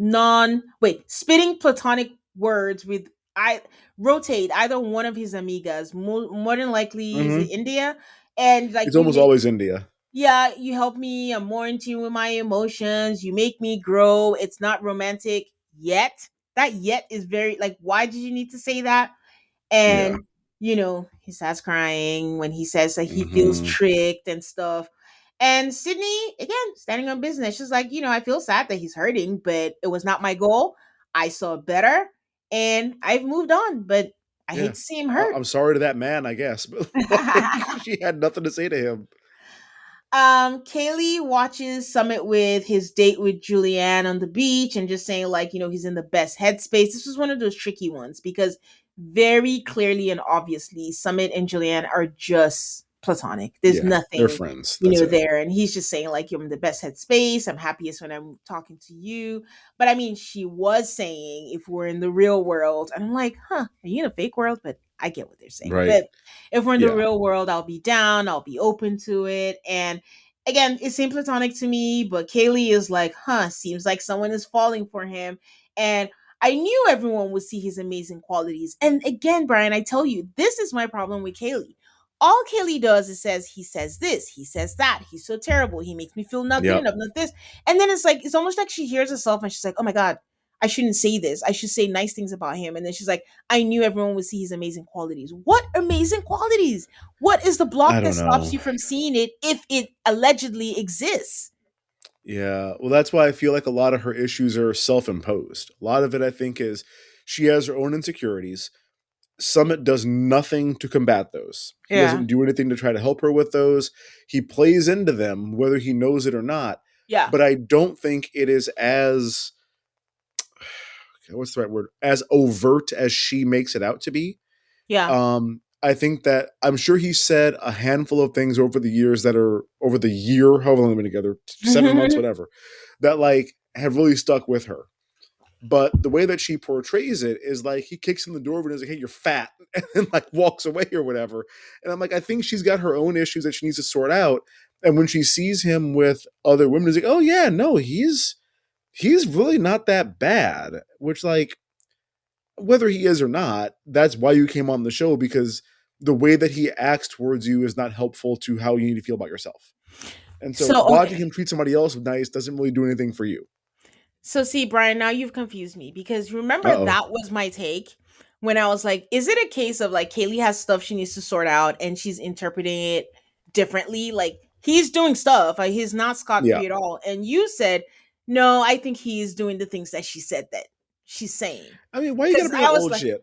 platonic words with I rotate either one of his amigas. More than likely is it Hmm. India, and like It's almost always India. yeah, you help me. I'm more in tune with my emotions. You make me grow. It's not romantic yet. That yet is very like. Why did you need to say that? Yeah. And he starts crying when he says that he feels Hmm. tricked and stuff. And Sydney, again, standing on business, she's like, I feel sad that he's hurting, but it was not my goal. I saw better, and I've moved on. But I Yeah. hate to see him hurt. I'm sorry to that man, I guess, but like, she had nothing to say to him. Kaylee watches Summit with his date with Julianne on the beach and just saying, like, he's in the best headspace. This was one of those tricky ones because very clearly and obviously Summit and Julianne are just platonic. There's Yeah, they're nothing, friends. That's it. there. And he's just saying, like, you're in the best headspace. I'm happiest when I'm talking to you. But I mean, she was saying if we're in the real world, and I'm like, huh, are you in a fake world? But I get what they're saying. Right. But if we're in the Yeah. real world, I'll be down, I'll be open to it. And again, it seemed platonic to me, but Kaylee is like, huh, seems like someone is falling for him. And I knew everyone would see his amazing qualities. And again, Brian, I tell you, this is my problem with Kaylee. All Kaylee does is says, he says this, he says that, he's so terrible, he makes me feel not good Yep. enough, not this. And then it's like, it's almost like she hears herself and she's like, oh my God, I shouldn't say this. I should say nice things about him. And then she's like, I knew everyone would see his amazing qualities. What amazing qualities? What is the I block that don't stops know. you from seeing it if it allegedly exists? Yeah. Well, that's why I feel like a lot of her issues are self-imposed. A lot of it, I think, is she has her own insecurities. Summit does nothing to combat those. He Yeah. doesn't do anything to try to help her with those. He plays into them, whether he knows it or not. Yeah. But I don't think it is as, what's the right word, as overt as she makes it out to be. Yeah. I think that I'm sure he said a handful of things over the years that are over the year, however long they've been together, 7 months, whatever, that like have really stuck with her. But the way that she portrays it is like he kicks in the door and is like, "Hey, you're fat," and then like walks away or whatever. And I'm like, I think she's got her own issues that she needs to sort out. And when she sees him with other women, is like, "Oh yeah, no, he's really not that bad." Which like whether he is or not, that's why you came on the show, because the way that he acts towards you is not helpful to how you need to feel about yourself. And so So, watching okay. him treat somebody else nice doesn't really do anything for you. So see, Brian, now you've confused me because Uh remember oh. that was my take when I was like, is it a case of like Kaylee has stuff she needs to sort out and she's interpreting it differently? Like he's doing stuff, like he's not scot Yeah. free at all. And you said, no, I think he's doing the things that she said that she's saying. I mean, why you gotta Because bring I up was old like, shit?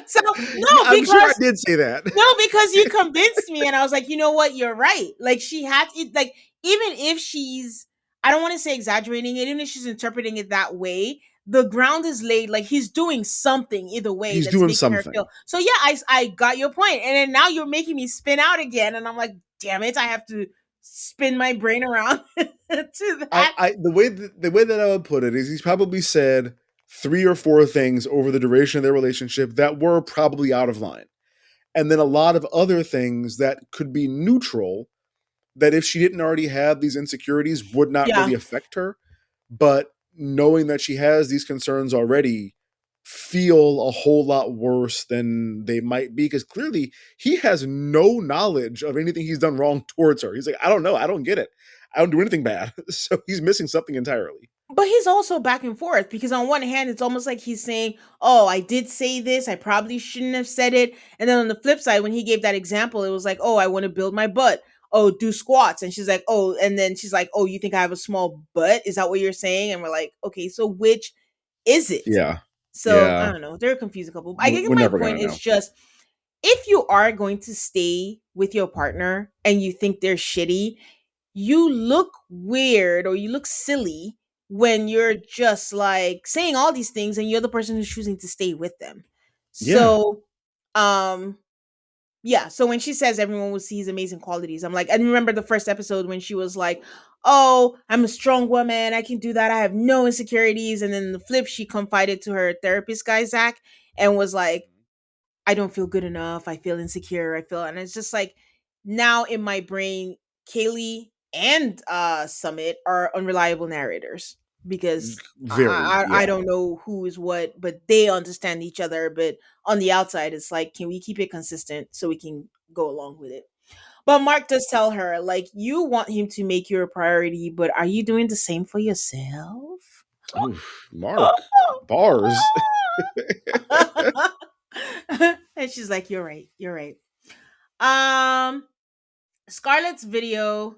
so Yeah, no, I'm sure I because did say that. no, because you convinced me, and I was like, you know what, you're right. Like she had it. Like even if she's, I don't want to say exaggerating it, even if she's interpreting it that way, the ground is laid. Like he's doing something either way He's that's doing making her feel. something. So yeah, I got your point, and then now you're making me spin out again, and I'm like, damn it, I have to spin my brain around to that. I the way that I would put it is he's probably said 3 or 4 things over the duration of their relationship that were probably out of line. And then a lot of other things that could be neutral, that if she didn't already have these insecurities would not Yeah, really affect her. But knowing that she has these concerns already feel a whole lot worse than they might be, because clearly he has no knowledge of anything he's done wrong towards her. He's like, I don't know, I don't get it, I don't do anything bad. So he's missing something entirely. but he's also back and forth because on one hand it's almost like he's saying, oh, I did say this, I probably shouldn't have said it. And then on the flip side, when he gave that example, it was like, oh, I want to build my butt, oh, do squats. And she's like, oh, and then she's like, oh, you think I have a small butt, is that what you're saying? And we're like, okay, so which is it? Yeah. So I Yeah. don't know, they're a confused couple. I think We're my never point gonna is know. just, if you are going to stay with your partner and you think they're shitty, you look weird or you look silly when you're just like saying all these things and you're the person who's choosing to stay with them. Yeah. So, um, yeah. So when she says everyone will see his amazing qualities, I'm like, I remember the first episode when she was like, "Oh, I'm a strong woman. I can do that. I have no insecurities." And then the flip, she confided to her therapist guy Zach and was like, I don't feel good enough. I feel insecure. I feel, and it's just like now in my brain, Kaylee and Summit are unreliable narrators because Very. I Yeah. don't know who is what, but they understand each other. But on the outside, it's like, can we keep it consistent so we can go along with it? But Mark does tell her, like, you want him to make you a priority, but are you doing the same for yourself? Oof, Mark. Bars. And she's like, you're right. You're right. Um, Scarlett's video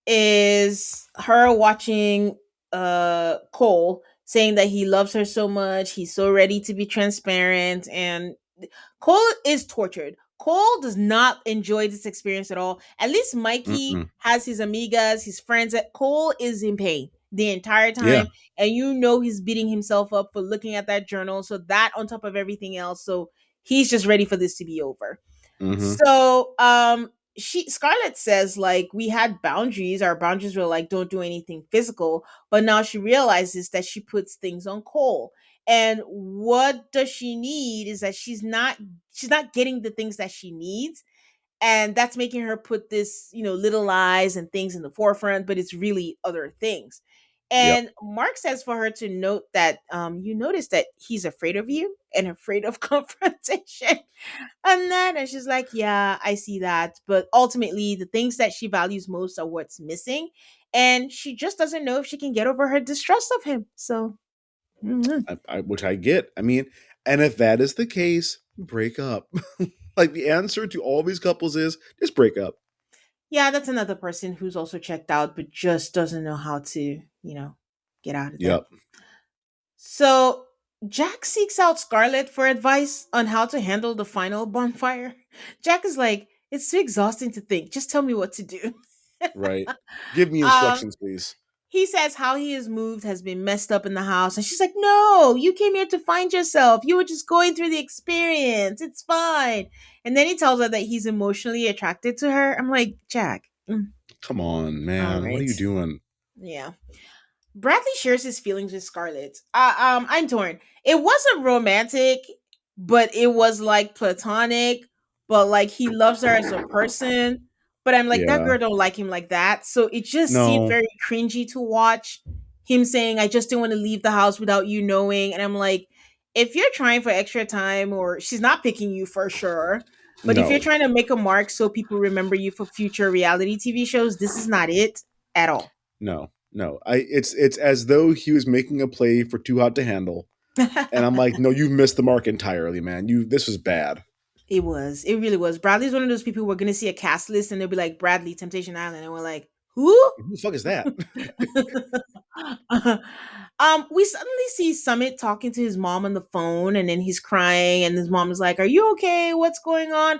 is her watching Cole saying that he loves her so much, he's so ready to be transparent, and Cole is tortured. Cole does not enjoy this experience at all. At least Mikey Mm-mm. has his amigas, his friends. Cole is in pain the entire Yeah. time, and you know he's beating himself up for looking at that journal. So that on top of everything else, so he's just ready for this to be over. Mm-hmm. So she Scarlett says like we had boundaries. Our boundaries were like don't do anything physical, but now she realizes that she puts things on Cole. And what does she need is that she's not getting the things that she needs, and that's making her put this little lies and things in the forefront, but it's really other things. Yep. And Mark says for her to note that you notice that he's afraid of you and afraid of confrontation and that, and she's like, yeah, I see that, but ultimately the things that she values most are what's missing, and she just doesn't know if she can get over her distrust of him. So mhm. Which I get. I mean, and if that is the case, break up. Like the answer to all these couples is just break up. Yeah, that's another person who's also checked out but just doesn't know how to get out of that. Yep. So Jack seeks out Scarlett for advice on how to handle the final bonfire. Jack is like, it's too exhausting to think, just tell me what to do. Right. Give me um instructions, please. he says how he is moved has been messed up in the house. And she's like, no, you came here to find yourself. You were just going through the experience. It's fine. And then he tells her that he's emotionally attracted to her. I'm like, Jack, Come on, all man. What are right. you doing? Yeah. Bradley shares his feelings with Scarlett. I'm torn. It wasn't romantic, but it was like platonic. But like he loves her as a person. But I'm like that Yeah. girl don't like him like that. So it just seemed No. very cringy to watch him saying, "I just didn't want to leave the house without you knowing." And I'm like, if you're trying for extra time, or she's not picking you for sure. But if you're No. trying to make a mark so people remember you for future reality TV shows, this is not it at all. No. No. It's as though he was making a play for Too Hot to Handle. And I'm like, no, you've missed the mark entirely, man. You This was bad. It was. It really was. Bradley's one of those people we're gonna see a cast list and they'll be like Bradley, Temptation Island, and we're like, who? Who the fuck is that? We suddenly see Summit talking to his mom on the phone, and then he's crying, and his mom is like, "Are you okay? What's going on?"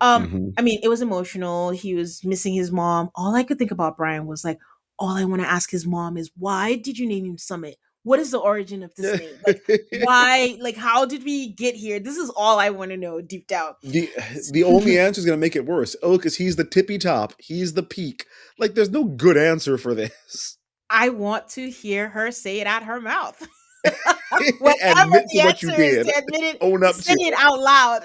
Hmm. I mean, it was emotional. He was missing his mom. All I could think about Brian was like, all I want to ask his mom is, why did you name him Summit? What is the origin of this name? Like, why? Like, how did we get here? This is all I want to know deep down. the the only answer is gonna make it worse. Oh, because he's the tippy top. He's the peak. Like, there's no good answer for this. I want to hear her say it out her mouth. Whatever Admit to the what you answer is, did. to admit it, Own to up say to it it. out loud.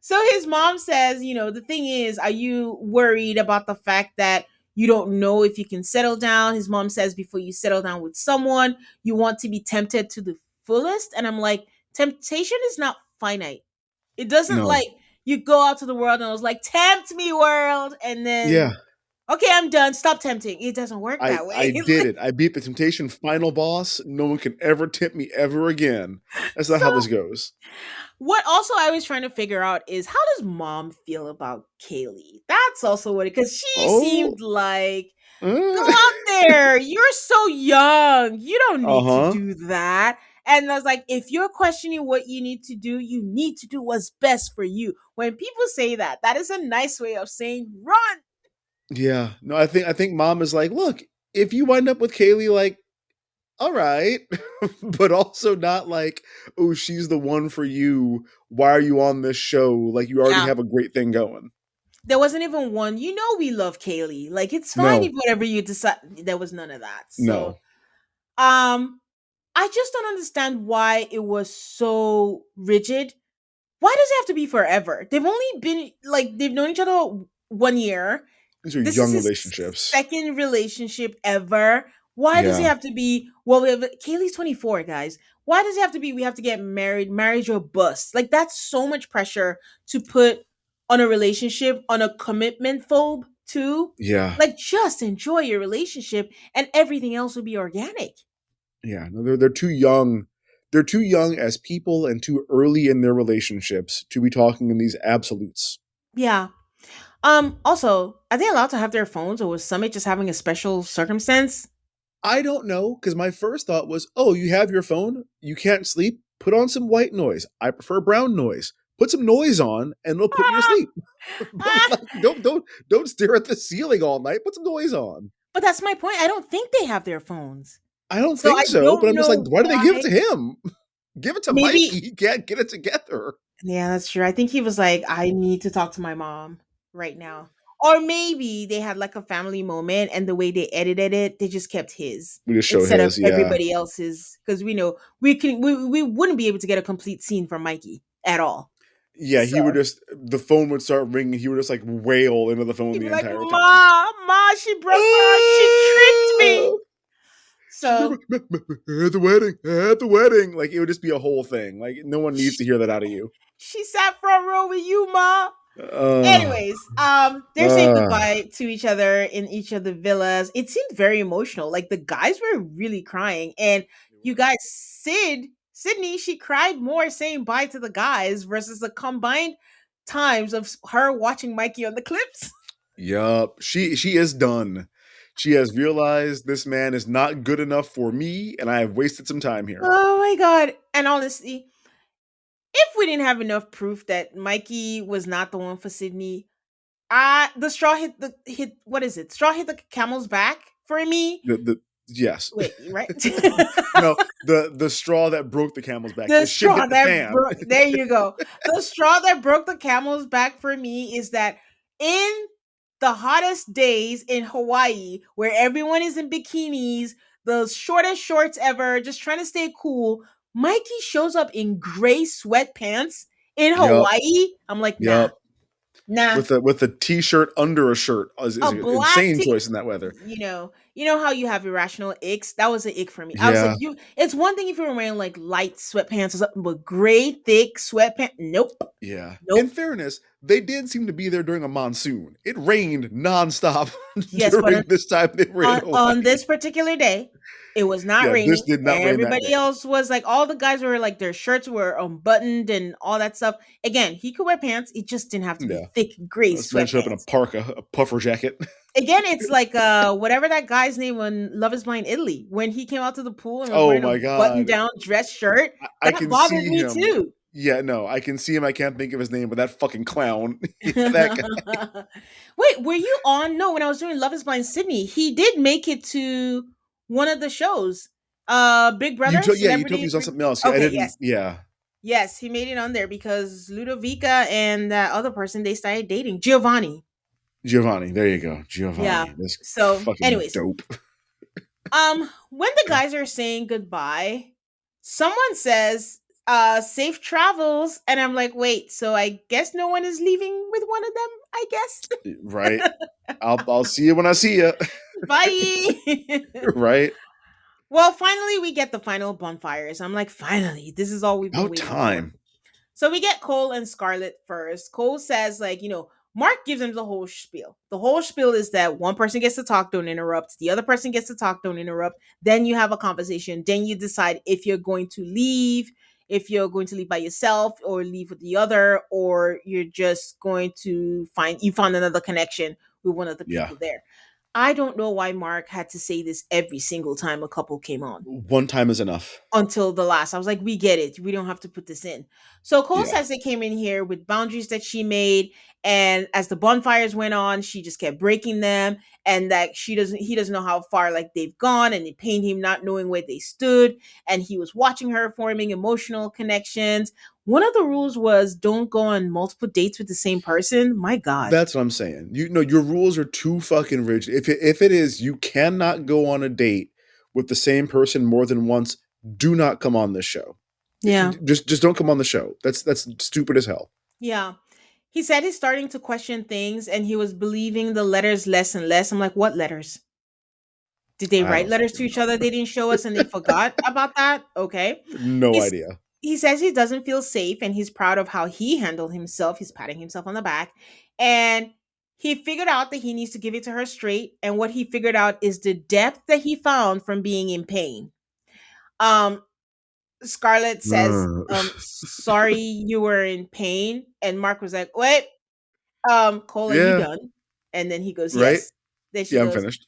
So his mom says, the thing is, are you worried about the fact that you don't know if you can settle down? His mom says, before you settle down with someone, you want to be tempted to the fullest. And I'm like, temptation is not finite. It doesn't No. like you go out to the world and I was like, tempt me, world. And then, Yeah. okay, I'm done. Stop tempting. It doesn't work that I way. did it. I beat the temptation final boss. No one can ever tempt me ever again. That's not So how this goes. what also I was trying to figure out is how does mom feel about Kaylee? That's also what it, because she Oh. seemed like, go Uh out there. You're so young. You don't need to huh. do that. And I was like, if you're questioning what you need to do, you need to do what's best for you. When people say that, that is a nice way of saying run. Yeah. No, I think mom is like, look, if you wind up with Kaylee, like, all right, but also not like, oh, she's the one for you. Why are you on this show? Like, you already Yeah. have a great thing going. There wasn't even one. We love Kaylee. Like it's fine if No, whatever you decide. There was none of that. So no. um I just don't understand why it was so rigid. Why does it have to be forever? They've only been like they've known each other 1 year. These are This is young his relationships. second relationship ever. Why does it Yeah, have to be? Well, Kaylee's 24, guys. Why does it have to be? We have to get married, marriage or bust. Like that's so much pressure to put on a relationship, on a commitment phobe too. yeah, Like just enjoy your relationship, and everything else will be organic. yeah. No, they're too young. They're too young as people and too early in their relationships to be talking in these absolutes. Yeah. Also, are they allowed to have their phones, or was Summit just having a special circumstance? I don't know, because my first thought was, oh, you have your phone, you can't sleep, put on some white noise. I prefer brown noise. Put some noise on, and it'll put you to Ah, sleep. But ah. like, don't stare at the ceiling all night. Put some noise on. But that's my point. I don't think they have their phones. I don't So think I so, but don't I'm just like, know why do they give it why. to him? Give it to Maybe Mikey. He can't get it together. Yeah, that's true. I think he was like, I need to talk to my mom right now. Or maybe they had like a family moment and the way they edited it, they just kept his We just show instead of his, yeah. everybody else's. Because we know we wouldn't be able to get a complete scene from Mikey at all. Yeah, So he would just the phone would start ringing. He would just like wail into the phone he'd be the like, entire time. Ma, she broke my heart. She tricked Ah! me. She So at the wedding, at the wedding. Like it would just be a whole thing. Like no one needs she, to hear that out of you. she sat front row with you, Ma. Uh, Anyways, they're saying uh, goodbye to each other in each of the villas. It seemed very emotional. Like the guys were really crying, and you guys, Sydney, she cried more saying bye to the guys versus the combined times of her watching Mikey on the clips. yup. She is done. She has realized this man is not good enough for me, and I have wasted some time here. Oh my god! And honestly, if we didn't have enough proof that Mikey was not the one for Sydney, the straw hit what is it? Straw hit the camel's back for me. The yes. Wait, right? No, the straw that broke the camel's back. The The shit straw hit the that fan. broke there you go. The straw that broke the camel's back for me is that in the hottest days in Hawaii, where everyone is in bikinis, the shortest shorts ever, just trying to stay cool, Mikey shows up in gray sweatpants in Yup. Hawaii. I'm like, nah, Yup. nah. With a t-shirt under a shirt is A an black insane t choice in that weather. you know how you have irrational icks? That was an ick for me. I was like, Yeah. it's one thing if you were wearing like light sweatpants or something, but gray, thick sweatpants. Nope. Yeah. In Nope. fairness, they did seem to be there during a monsoon. It rained nonstop Yes, but during this time they were in on Hawaii. this particular day, it was not Yeah, this raining. did not rain that Everybody day. else was like, all the guys were like, their shirts were unbuttoned and all that stuff. Again, he could wear pants. It just didn't have to be Yeah. thick gray This man showed up in sweatpants. a puffer jacket. Again, it's like whatever that guy's name on Love Is Blind Italy when he came out to the pool and was Oh wearing a my button god. down dress shirt. I That can bothered see me him. too. Yeah, no, I can see him. I can't think of his name, but that fucking clown. Yeah, that guy. Wait, were you on? No, when I was doing Love Is Blind Sydney, he did make it to one of the shows. Big Brother, Yeah, you told me he Celebrity. was on something else. Yeah, I Okay, didn't. yes, Yeah, yes, he made it on there because Ludovica and that other person they started dating, Giovanni. Giovanni. There you go, Yeah. Giovanni. This So, fucking anyways, dope. when the guys are saying goodbye, someone says, safe travels. And I'm like, wait, so I guess no one is leaving with one of them, I guess. Right. I'll see you when I see you. Bye. Right. Well, finally we get the final bonfires. I'm like, finally, this is all we've been About waiting for. time. So we get Cole and Scarlett first. Cole says, like, Mark gives him the whole spiel. The whole spiel is that one person gets to talk, don't interrupt. The other person gets to talk, don't interrupt. Then you have a conversation. Then you decide if you're going to leave, if you're going to leave by yourself or leave with the other, or you're just going to find another connection with one of the Yeah. people there. I don't know why Mark had to say this every single time a couple came on One time is enough. until the last. I was like, we get it. We don't have to put this in. So Cole Yeah. says they came in here with boundaries that she made. And as the bonfires went on, she just kept breaking them. And that he doesn't know how far like they've gone. And it pained him not knowing where they stood. And he was watching her forming emotional connections. One of the rules was don't go on multiple dates with the same person. My God. That's what I'm saying. You know, your rules are too fucking rigid. If it is, you cannot go on a date with the same person more than once. Do not come on this show. Yeah. Just don't come on the show. That's stupid as hell. Yeah. He said he's starting to question things and he was believing the letters less and less. I'm like, what letters? Did they I write don't letters to fucking each other know. they didn't show us and they forgot about that? Okay. No He's idea. he says he doesn't feel safe and he's proud of how he handled himself. He's patting himself on the back. And he figured out that he needs to give it to her straight. And what he figured out is the depth that he found from being in pain. Um, Scarlett says, Uh, sorry you were in pain. And Mark was like, wait, Cole, are you yeah. done? And then he goes, Right. yes. Then she Yeah, I'm goes, finished.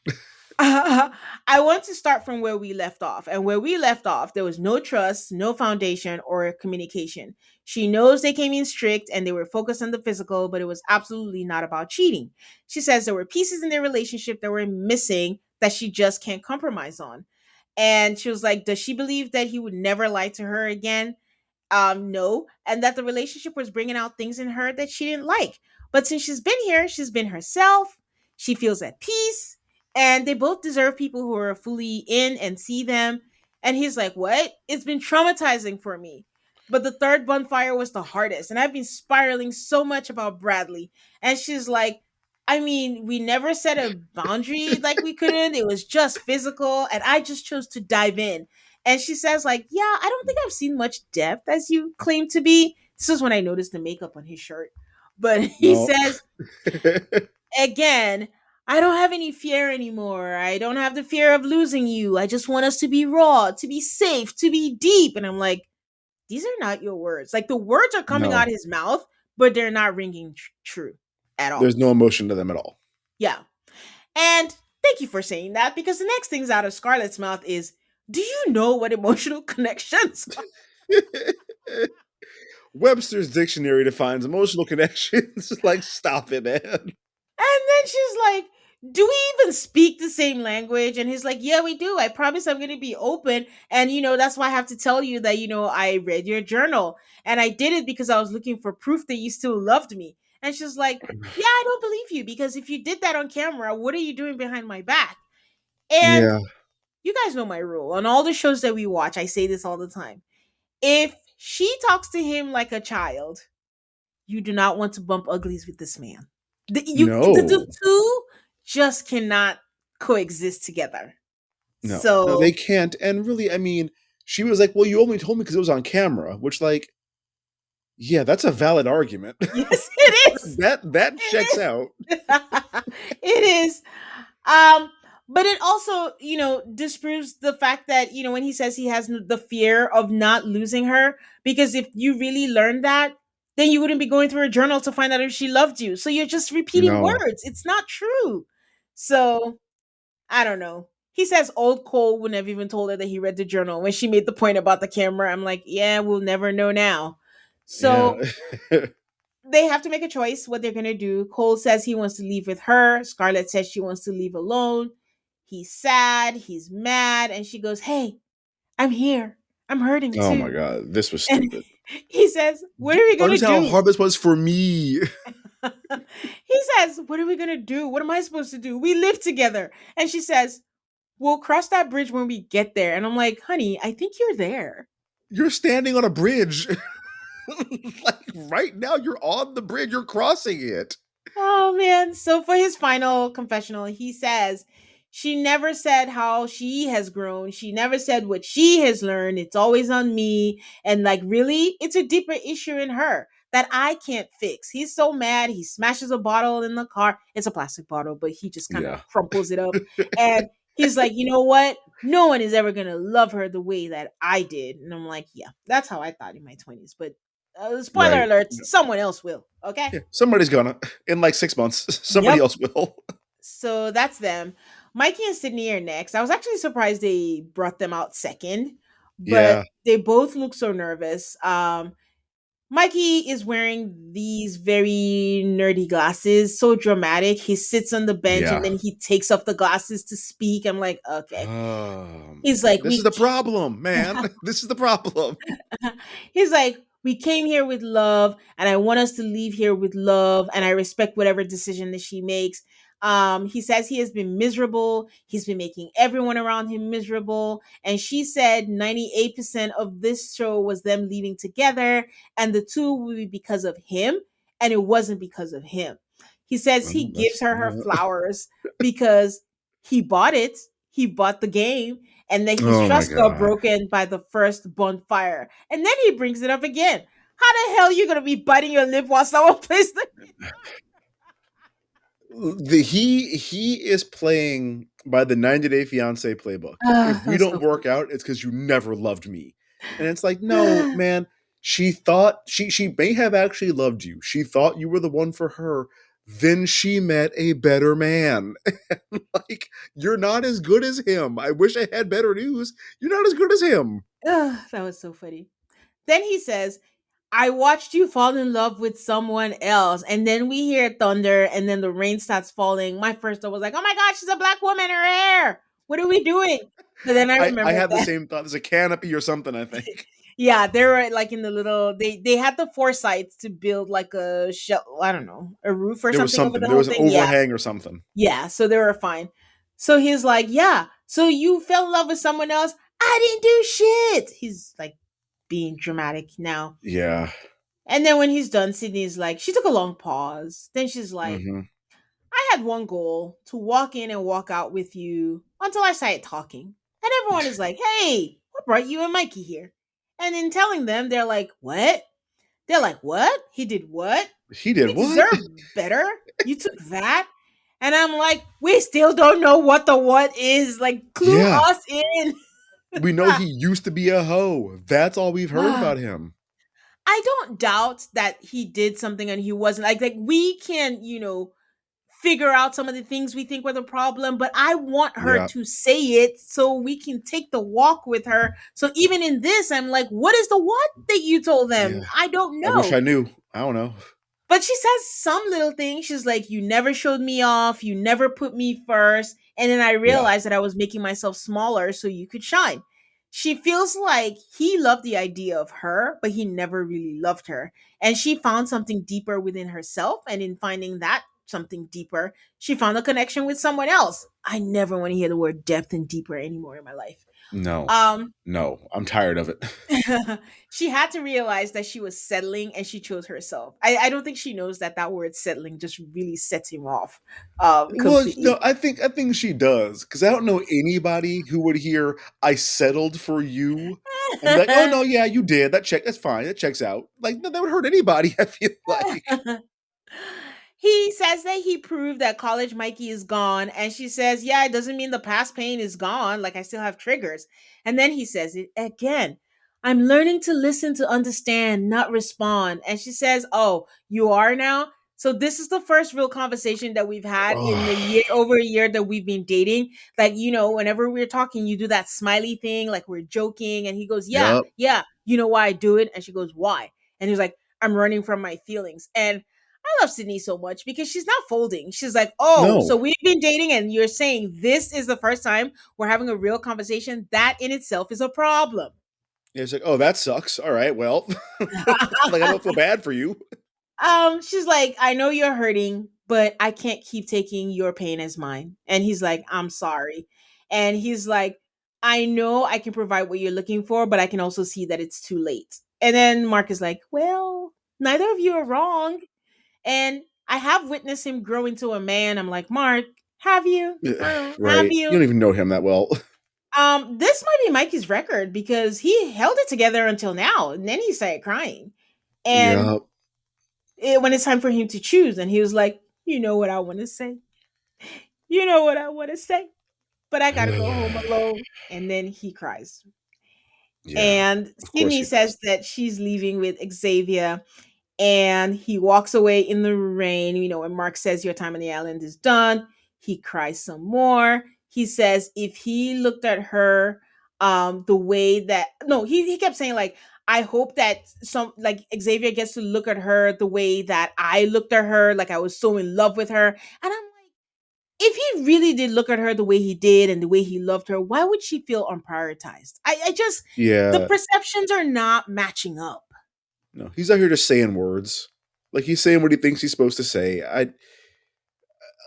I want to start from where we left off. And where we left off, there was no trust, no foundation, or communication. She knows they came in strict and they were focused on the physical, but it was absolutely not about cheating. She says there were pieces in their relationship that were missing that she just can't compromise on. And she was like, does she believe that he would never lie to her again? no, and that the relationship was bringing out things in her that she didn't like. But since she's been here, she's been herself. She feels at peace, and they both deserve people who are fully in and see them. And he's like, "What? It's been traumatizing for me." But the third bonfire was the hardest, and I've been spiraling so much about Bradley. And she's like, I mean, we never set a boundary like we couldn't. It was just physical, and I just chose to dive in. And she says, like, yeah, I don't think I've seen much depth as you claim to be. This is when I noticed the makeup on his shirt. But he No. says, again, I don't have any fear anymore. I don't have the fear of losing you. I just want us to be raw, to be safe, to be deep. And I'm like, these are not your words. Like the words are coming out No. his mouth, but they're not ringing true at all. There's no emotion to them at all. Yeah. And thank you for saying that because the next things out of Scarlett's mouth is, do you know what emotional connections are? Webster's dictionary defines emotional connections. Like, stop it, man. And then she's like, do we even speak the same language? And he's like, yeah, we do. I promise I'm going to be open. And, that's why I have to tell you that, I read your journal and I did it because I was looking for proof that you still loved me. And she's like, yeah, I don't believe you because if you did that on camera, what are you doing behind my back? And Yeah. you guys know my rule. On all the shows that we watch, I say this all the time. If she talks to him like a child, you do not want to bump uglies with this man. The No. two just cannot coexist together. No. No, So they can't. And really, I mean, she was like, well, you only told me because it was on camera, which, like, yeah, that's a valid argument. yes, it is. that checks It out. is. It is. Um, but it also, disproves the fact that, when he says he has the fear of not losing her, because if you really learned that, then you wouldn't be going through her journal to find out if she loved you. So you're just repeating No. words. It's not true. So I don't know. He says old Cole wouldn't have even told her that he read the journal. When she made the point about the camera, I'm like, yeah, we'll never know now. Yeah. So they have to make a choice what they're going to do. Cole says he wants to leave with her. Scarlett says she wants to leave alone. He's sad. He's mad. And she goes, hey, I'm here. I'm hurting Oh my too. god, this was And stupid. he says, what Do are we you going to understand how do? hard this was for me? He says, what are we going to do? What am I supposed to do? We live together. And she says, we'll cross that bridge when we get there. And I'm like, honey, I think you're there. You're standing on a bridge. Like, right now, you're on the bridge. You're crossing it. Oh man. So for his final confessional, he says, she never said how she has grown. She never said what she has learned. It's always on me. And like, really, it's a deeper issue in her that I can't fix. He's so mad. He smashes a bottle in the car. It's a plastic bottle, but he just kind of Yeah. crumples it up. And he's like, you know what? No one is ever going to love her the way that I did. And I'm like, yeah, that's how I thought in my 20s. But spoiler Right. alerts, someone else will. Okay. Yeah. Somebody's gonna in like 6 months. Somebody Yep. else will. So that's them. Mikey and Sydney are next. I was actually surprised they brought them out second, but Yeah. they both look so nervous. Mikey is wearing these very nerdy glasses, so dramatic. He sits on the bench and Yeah. then he takes off the glasses to speak. I'm like, okay. He's like, This is the problem, man. This is the problem. He's like, we came here with love, and I want us to leave here with love, and I respect whatever decision that she makes. He says he has been miserable. He's been making everyone around him miserable. And she said 98% of this show was them leaving together, and the two will be because of him, and it wasn't because of him. He says he gives That's her flowers because he bought it. He bought the game and then his oh my trust got god. broken by the first bonfire. And then he brings it up again. How the hell are you gonna be biting your lip while someone plays the He is playing by the 90 Day Fiance playbook. If that we was don't so work out, it's because you never loved me. And it's like, no, man. She thought she may have actually loved you. She thought you were the one for her. Then she met a better man. Like, you're not as good as him. I wish I had better news. You're not as good as him. that was so funny. Then he says, I watched you fall in love with someone else. And then we hear thunder and then the rain starts falling. My first thought was like, oh my God, she's a black woman, her hair. What are we doing? But then I I remembered had the that same thought. There's a canopy or something, I think. Yeah, they were like in the little. They had the foresight to build like a shell. I don't know, a roof or There was something over something. the There whole was an thing. Yeah, overhang or something. yeah. So they were fine. So he's like, yeah. So you fell in love with someone else. I didn't do shit. He's like being dramatic now. Yeah. And then when he's done, Sydney's like, she took a long pause. Then she's like, Hmm. I had one goal to walk in and walk out with you until I started talking. And everyone is like, hey, what brought you and Mikey here? And in telling them, they're like, what? They're like, what? He did what? He did You what? deserve better. You took that. And I'm like, we still don't know what the what is. Like, clue Yeah. us in. We know he used to be a hoe. That's all we've heard I about him. don't doubt that he did something and he wasn't like we can, figure out some of the things we think were the problem, but I want her Yeah. to say it so we can take the walk with her. So even in this, I'm like, what is the what that you told them? Yeah. I don't I wish know. I knew. I don't know. But she says some little thing. She's like, you never showed me off, you never put me first. And then I Yeah. realized that I was making myself smaller so you could shine. She feels like he loved the idea of her, but he never really loved her. And she found something deeper within herself. And in finding that something deeper, she found a connection with someone else. I never want to hear the word depth and deeper anymore in my life. No. Um, No. I'm tired of it. she had to realize that she was settling and she chose herself. I don't think she knows that that word settling just really sets him off Well, no, completely. I think she does because I don't know anybody who would hear "I settled for you" and be like, "Oh no, yeah, you did. That's fine. That checks out." Like no, that would hurt anybody. I feel like. He says that he proved that college Mikey is gone. And she says, yeah, it doesn't mean the past pain is gone. Like I still have triggers. And then he says it again. I'm learning to listen to understand, not respond. And she says, oh, you are now? So this is the first real conversation that we've had in the Oh, year over a year that we've been dating. Like, whenever we're talking, you do that smiley thing, like we're joking. And he goes, yeah, yep. yeah, you know why I do it? And she goes, why? And he's like, I'm running from my feelings. And I love Sydney so much because she's not folding. She's like, oh, No. so we've been dating and you're saying this is the first time we're having a real conversation. That in itself is a problem. It's like, oh, that sucks. All right, well, like I don't feel bad for you. She's like, I know you're hurting, but I can't keep taking your pain as mine. And he's like, I'm sorry. And he's like, I know I can provide what you're looking for, but I can also see that it's too late. And then Mark is like, well, neither of you are wrong. And I have witnessed him grow into a man. I'm like, Mark, have you? Have Right? You you? don't even know him that well. This might be Mikey's record because he held it together until now, and then he started crying. And Yeah. when it's time for him to choose, and he was like, you know what I want to say? You know what I want to say? But I gotta go home alone. And then he cries. Yeah. And Of course Sydney he says does. that she's leaving with Xavier and he walks away in the rain. And Mark says, your time on the island is done. He cries some more. He says, if he looked at her the way that, no, he kept saying, like, I hope that some, like, Xavier gets to look at her the way that I looked at her, like I was so in love with her. And I'm like, if he really did look at her the way he did and the way he loved her, why would she feel unprioritized? I just, the Yeah. perceptions are not matching up. No, he's out here just saying words. Like he's saying what he thinks he's supposed to say.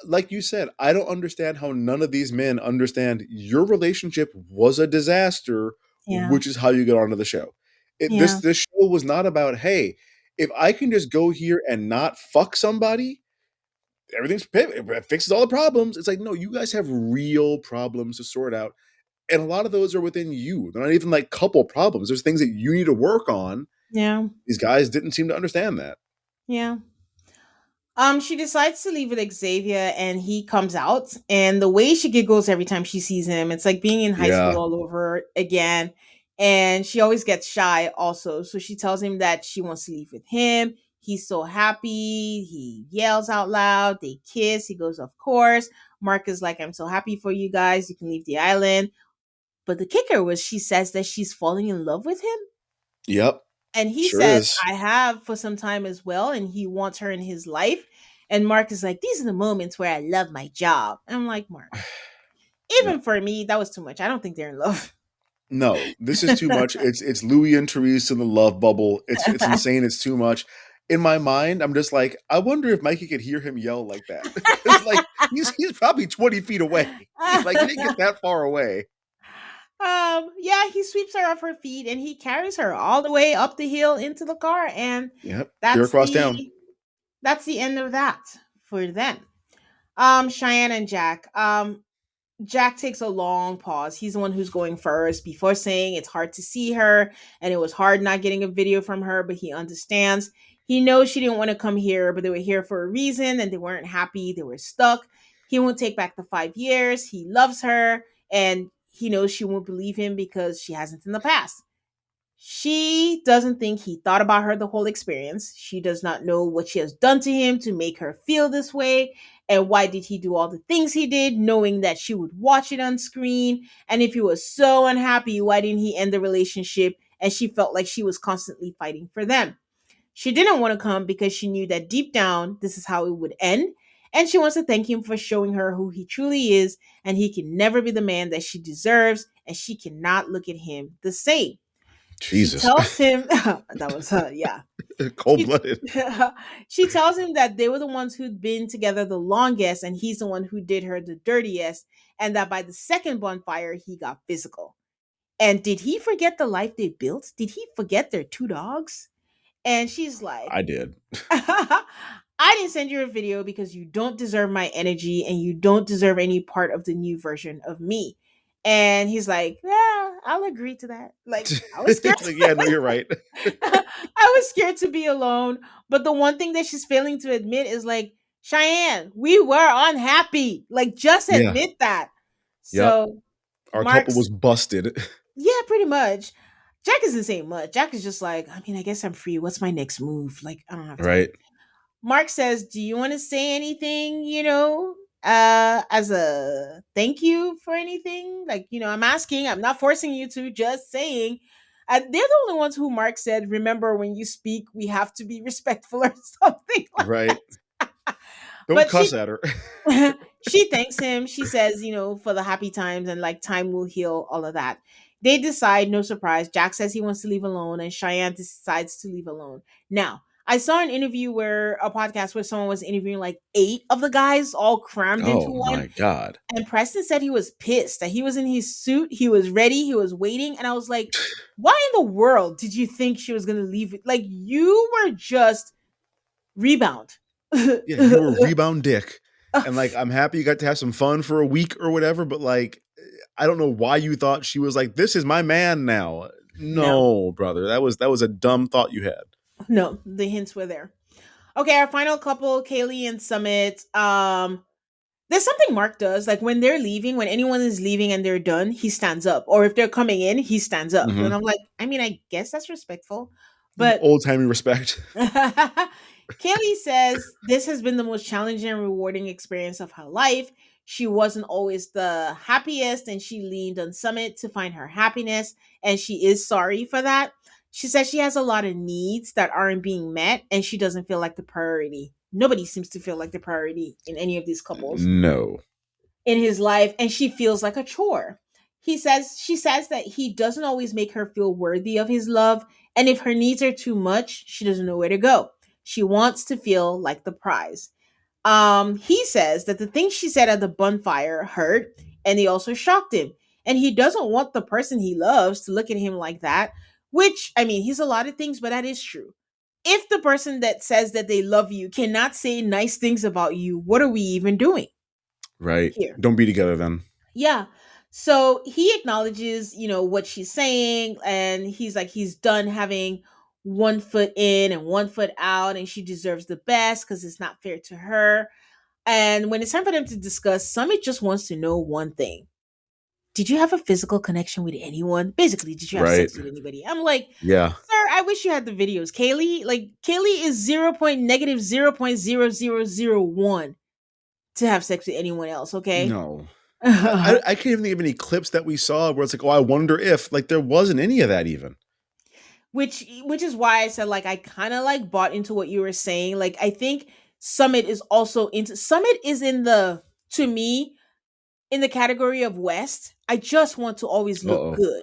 Like you said, I don't understand how none of these men understand your relationship was a disaster, Yeah. which is how you get onto the show. Yeah. This show was not about, hey, if I can just go here and not fuck somebody, it fixes all the problems. It's like, no, you guys have real problems to sort out. And a lot of those are within you. They're not even like couple problems. There's things that you need to work on. Yeah. These guys didn't seem to understand that. Yeah. She decides to leave with Xavier and he comes out and the way she giggles every time she sees him, it's like being in high school Yeah. all over again. And she always gets shy also. So she tells him that she wants to leave with him. He's so happy. He yells out loud. They kiss. He goes, of course. Mark is like, I'm so happy for you guys. You can leave the island. But the kicker was she says that she's falling in love with him. Yep. And he Sure says, is. I have for some time as well. And he wants her in his life. And Mark is like, these are the moments where I love my job. And I'm like, Mark, No. even for me, that was too much. I don't think they're in love. No, this is too much. It's Louis and Therese in the love bubble. It's insane. It's too much. In my mind, I'm just like, I wonder if Mikey could hear him yell like that because like he's probably 20 feet away. Like he didn't get that far away. Yeah, he sweeps her off her feet and he carries her all the way up the hill into the car, and Yep, clear that's across town. the that's the end of that for them. Cheyenne and Jack. Jack takes a long pause. He's the one who's going first before saying it's hard to see her and it was hard not getting a video from her, but he understands. He knows she didn't want to come here, but they were here for a reason and they weren't happy. They were stuck. He won't take back the 5 years. He loves her and he knows she won't believe him because she hasn't in the past. She doesn't think he thought about her the whole experience. She does not know what she has done to him to make her feel this way. And why did he do all the things he did, knowing that she would watch it on screen? And if he was so unhappy, why didn't he end the relationship? And she felt like she was constantly fighting for them. She didn't want to come because she knew that deep down, this is how it would end. And she wants to thank him for showing her who he truly is. And he can never be the man that she deserves. And she cannot look at him the same. She Jesus, tells him that was her, yeah. cold She, blooded. she tells him that they were the ones who'd been together the longest and he's the one who did her the dirtiest, and that by the second bonfire he got physical. And did he forget the life they built? Did he forget their two dogs? And she's like, I did. I didn't send you a video because you don't deserve my energy and you don't deserve any part of the new version of me. And he's like, yeah, I'll agree to that. Like, I was scared. Like, yeah, no, you're right. I was scared to be alone. But the one thing that she's failing to admit is like, Cheyenne, we were unhappy. Like, just Yeah. admit that. Yep. So Our couple Mark's, was busted. yeah, pretty much. Jack isn't saying much. Jack is just like, I mean, I guess I'm free. What's my next move? Like, I don't have time. Right. Mark says, do you want to say anything, as a thank you for anything? Like, I'm asking, I'm not forcing you to, just saying. They're the only ones who Mark said, remember when you speak, we have to be respectful or something like Right. that. Don't But cuss at her. she thanks him. She says, for the happy times and like time will heal all of that. They decide, no surprise. Jack says he wants to leave alone, and Cheyenne decides to leave alone. Now, I saw an interview a podcast where someone was interviewing like 8 of the guys all crammed into Oh one. my god. And Preston said he was pissed that he was in his suit, he was ready, he was waiting. And I was like, why in the world did you think she was going to leave it? Like, you were just rebound. Yeah, you were rebound dick. And like I'm happy you got to have some fun for a week or whatever, but like I don't know why you thought she was like, this is my man now. No, No, brother. That was a dumb thought you had. no, the hints were there. Okay, our final couple, Kaylee and Summit. There's something Mark does. Like when they're leaving, when anyone is leaving and they're done, he stands up. Or if they're coming in, he stands up. Mm-hmm. And I'm like, I mean, I guess that's respectful. But Old timey respect. Kaylee says this has been the most challenging and rewarding experience of her life. She wasn't always the happiest, and she leaned on Summit to find her happiness, and she is sorry for that. She says she has a lot of needs that aren't being met, and she doesn't feel like the priority. Nobody seems to feel like the priority in any of these couples No. in his life, and she feels like a chore. She says that he doesn't always make her feel worthy of his love, and if her needs are too much, she doesn't know where to go. She wants to feel like the prize. He says that the things she said at the bonfire hurt, and they also shocked him. And he doesn't want the person he loves to look at him like that, which, I mean, he's a lot of things, but that is true. If the person that says that they love you cannot say nice things about you, what are we even doing Right. here? Don't be together then. Yeah. So he acknowledges, what she's saying, and he's like, he's done having one foot in and one foot out, and she deserves the best because it's not fair to her. And when it's time for them to discuss, Summit just wants to know one thing. Did you have a physical connection with anyone? Basically, did you have Right. sex with anybody? I'm like, Yeah. sir, I wish you had the videos. Kaylee is 0.000001 to have sex with anyone else, okay? No. I can't even think of any clips that we saw where it's like, oh, I wonder if like there wasn't any of that even. Which is why I said like I kind of like bought into what you were saying. Like I think Summit is in the to me in the category of West. I just want to always look Uh-oh. good.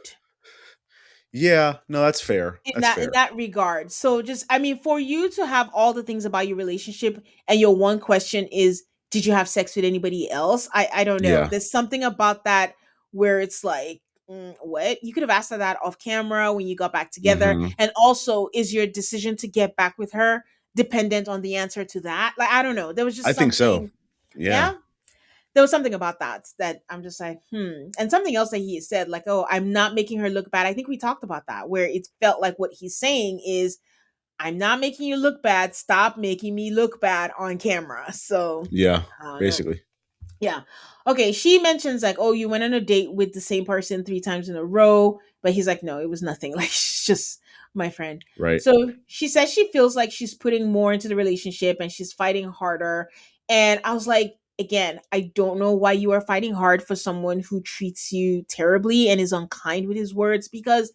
Yeah, no, that's fair. in That's that fair. regard. So just, I mean, for you to have all the things about your relationship and your one question is, did you have sex with anybody else? I don't know. Yeah. There's something about that where it's like, what? You could have asked her that off camera when you got back together. Mhm. And also, is your decision to get back with her dependent on the answer to that? Like, I don't know. There was I just think so. something, Yeah. yeah, there was something about that I'm just like, And something else that he said, like, oh, I'm not making her look bad. I think we talked about that, where it felt like what he's saying is, I'm not making you look bad. Stop making me look bad on camera. So Yeah. I don't know. Basically. Yeah. Okay. She mentions like, oh, you went on a date with the same person 3 times in a row, but he's like, no, it was nothing. Like, it's just my friend. Right. So she says she feels like she's putting more into the relationship and she's fighting harder. And I was like, again, I don't know why you are fighting hard for someone who treats you terribly and is unkind with his words, because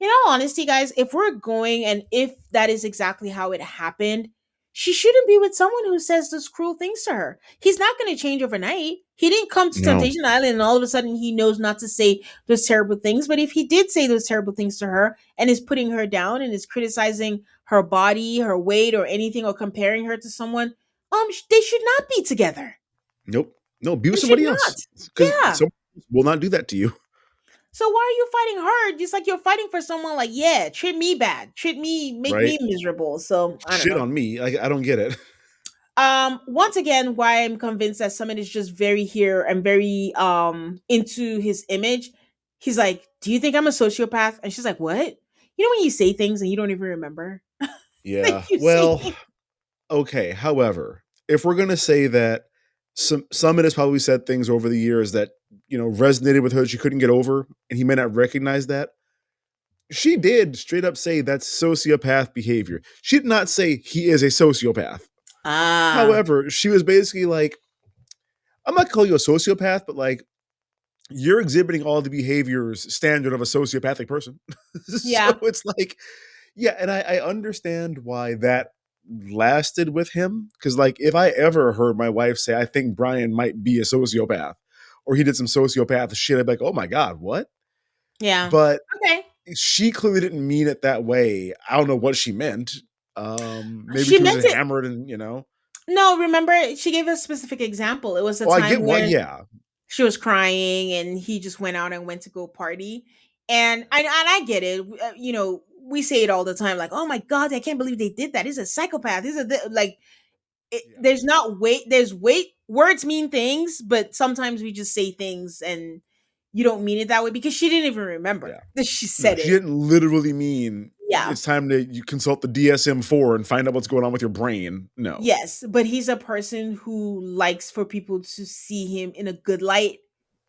in all honesty, guys, if we're going and if that is exactly how it happened, she shouldn't be with someone who says those cruel things to her. He's not going to change overnight. He didn't come to No. Temptation Island and all of a sudden he knows not to say those terrible things. But if he did say those terrible things to her and is putting her down and is criticizing her body, her weight, or anything, or comparing her to someone, they should not be together. Nope. No, be They with should somebody not. else. Because Yeah. someone will not do that to you. So why are you fighting hard? Just like you're fighting for someone like, yeah, treat me bad, treat me, make Right? me miserable. So I don't Shit know. on me. Like I don't get it. Once again, why I'm convinced that someone is just very here and very into his image. He's like, do you think I'm a sociopath? And she's like, what? You know when you say things and you don't even remember? Like Yeah. you say Well, things. okay. However, if we're gonna say that Summit has probably said things over the years that resonated with her, she couldn't get over, and he may not recognize that. She did straight up say that's sociopath behavior. She did not say he is a sociopath. Ah, However, she was basically like, I'm not calling you a sociopath, but like you're exhibiting all the behaviors standard of a sociopathic person. So yeah. it's like, yeah, and I understand why that lasted with him. Cause like if I ever heard my wife say, I think Brian might be a sociopath or he did some sociopath shit, I'd be like, oh my God, what? Yeah. But Okay. she clearly didn't mean it that way. I don't know what she meant. Maybe She she was meant just it. hammered and. No, remember she gave a specific example. It was a Oh, I time get why. where Yeah, she was crying and he just went out and went to go party. And I get it. We say it all the time, like, oh my god, I can't believe they did that. He's a psychopath. Like yeah, there's not weight, there's weight. Words mean things, but sometimes we just say things and you don't mean it that way, because she didn't even remember yeah. that she No, said she it. didn't literally mean Yeah. it's time to you consult the DSM-4 and find out what's going on with your brain. No. Yes, but he's a person who likes for people to see him in a good light.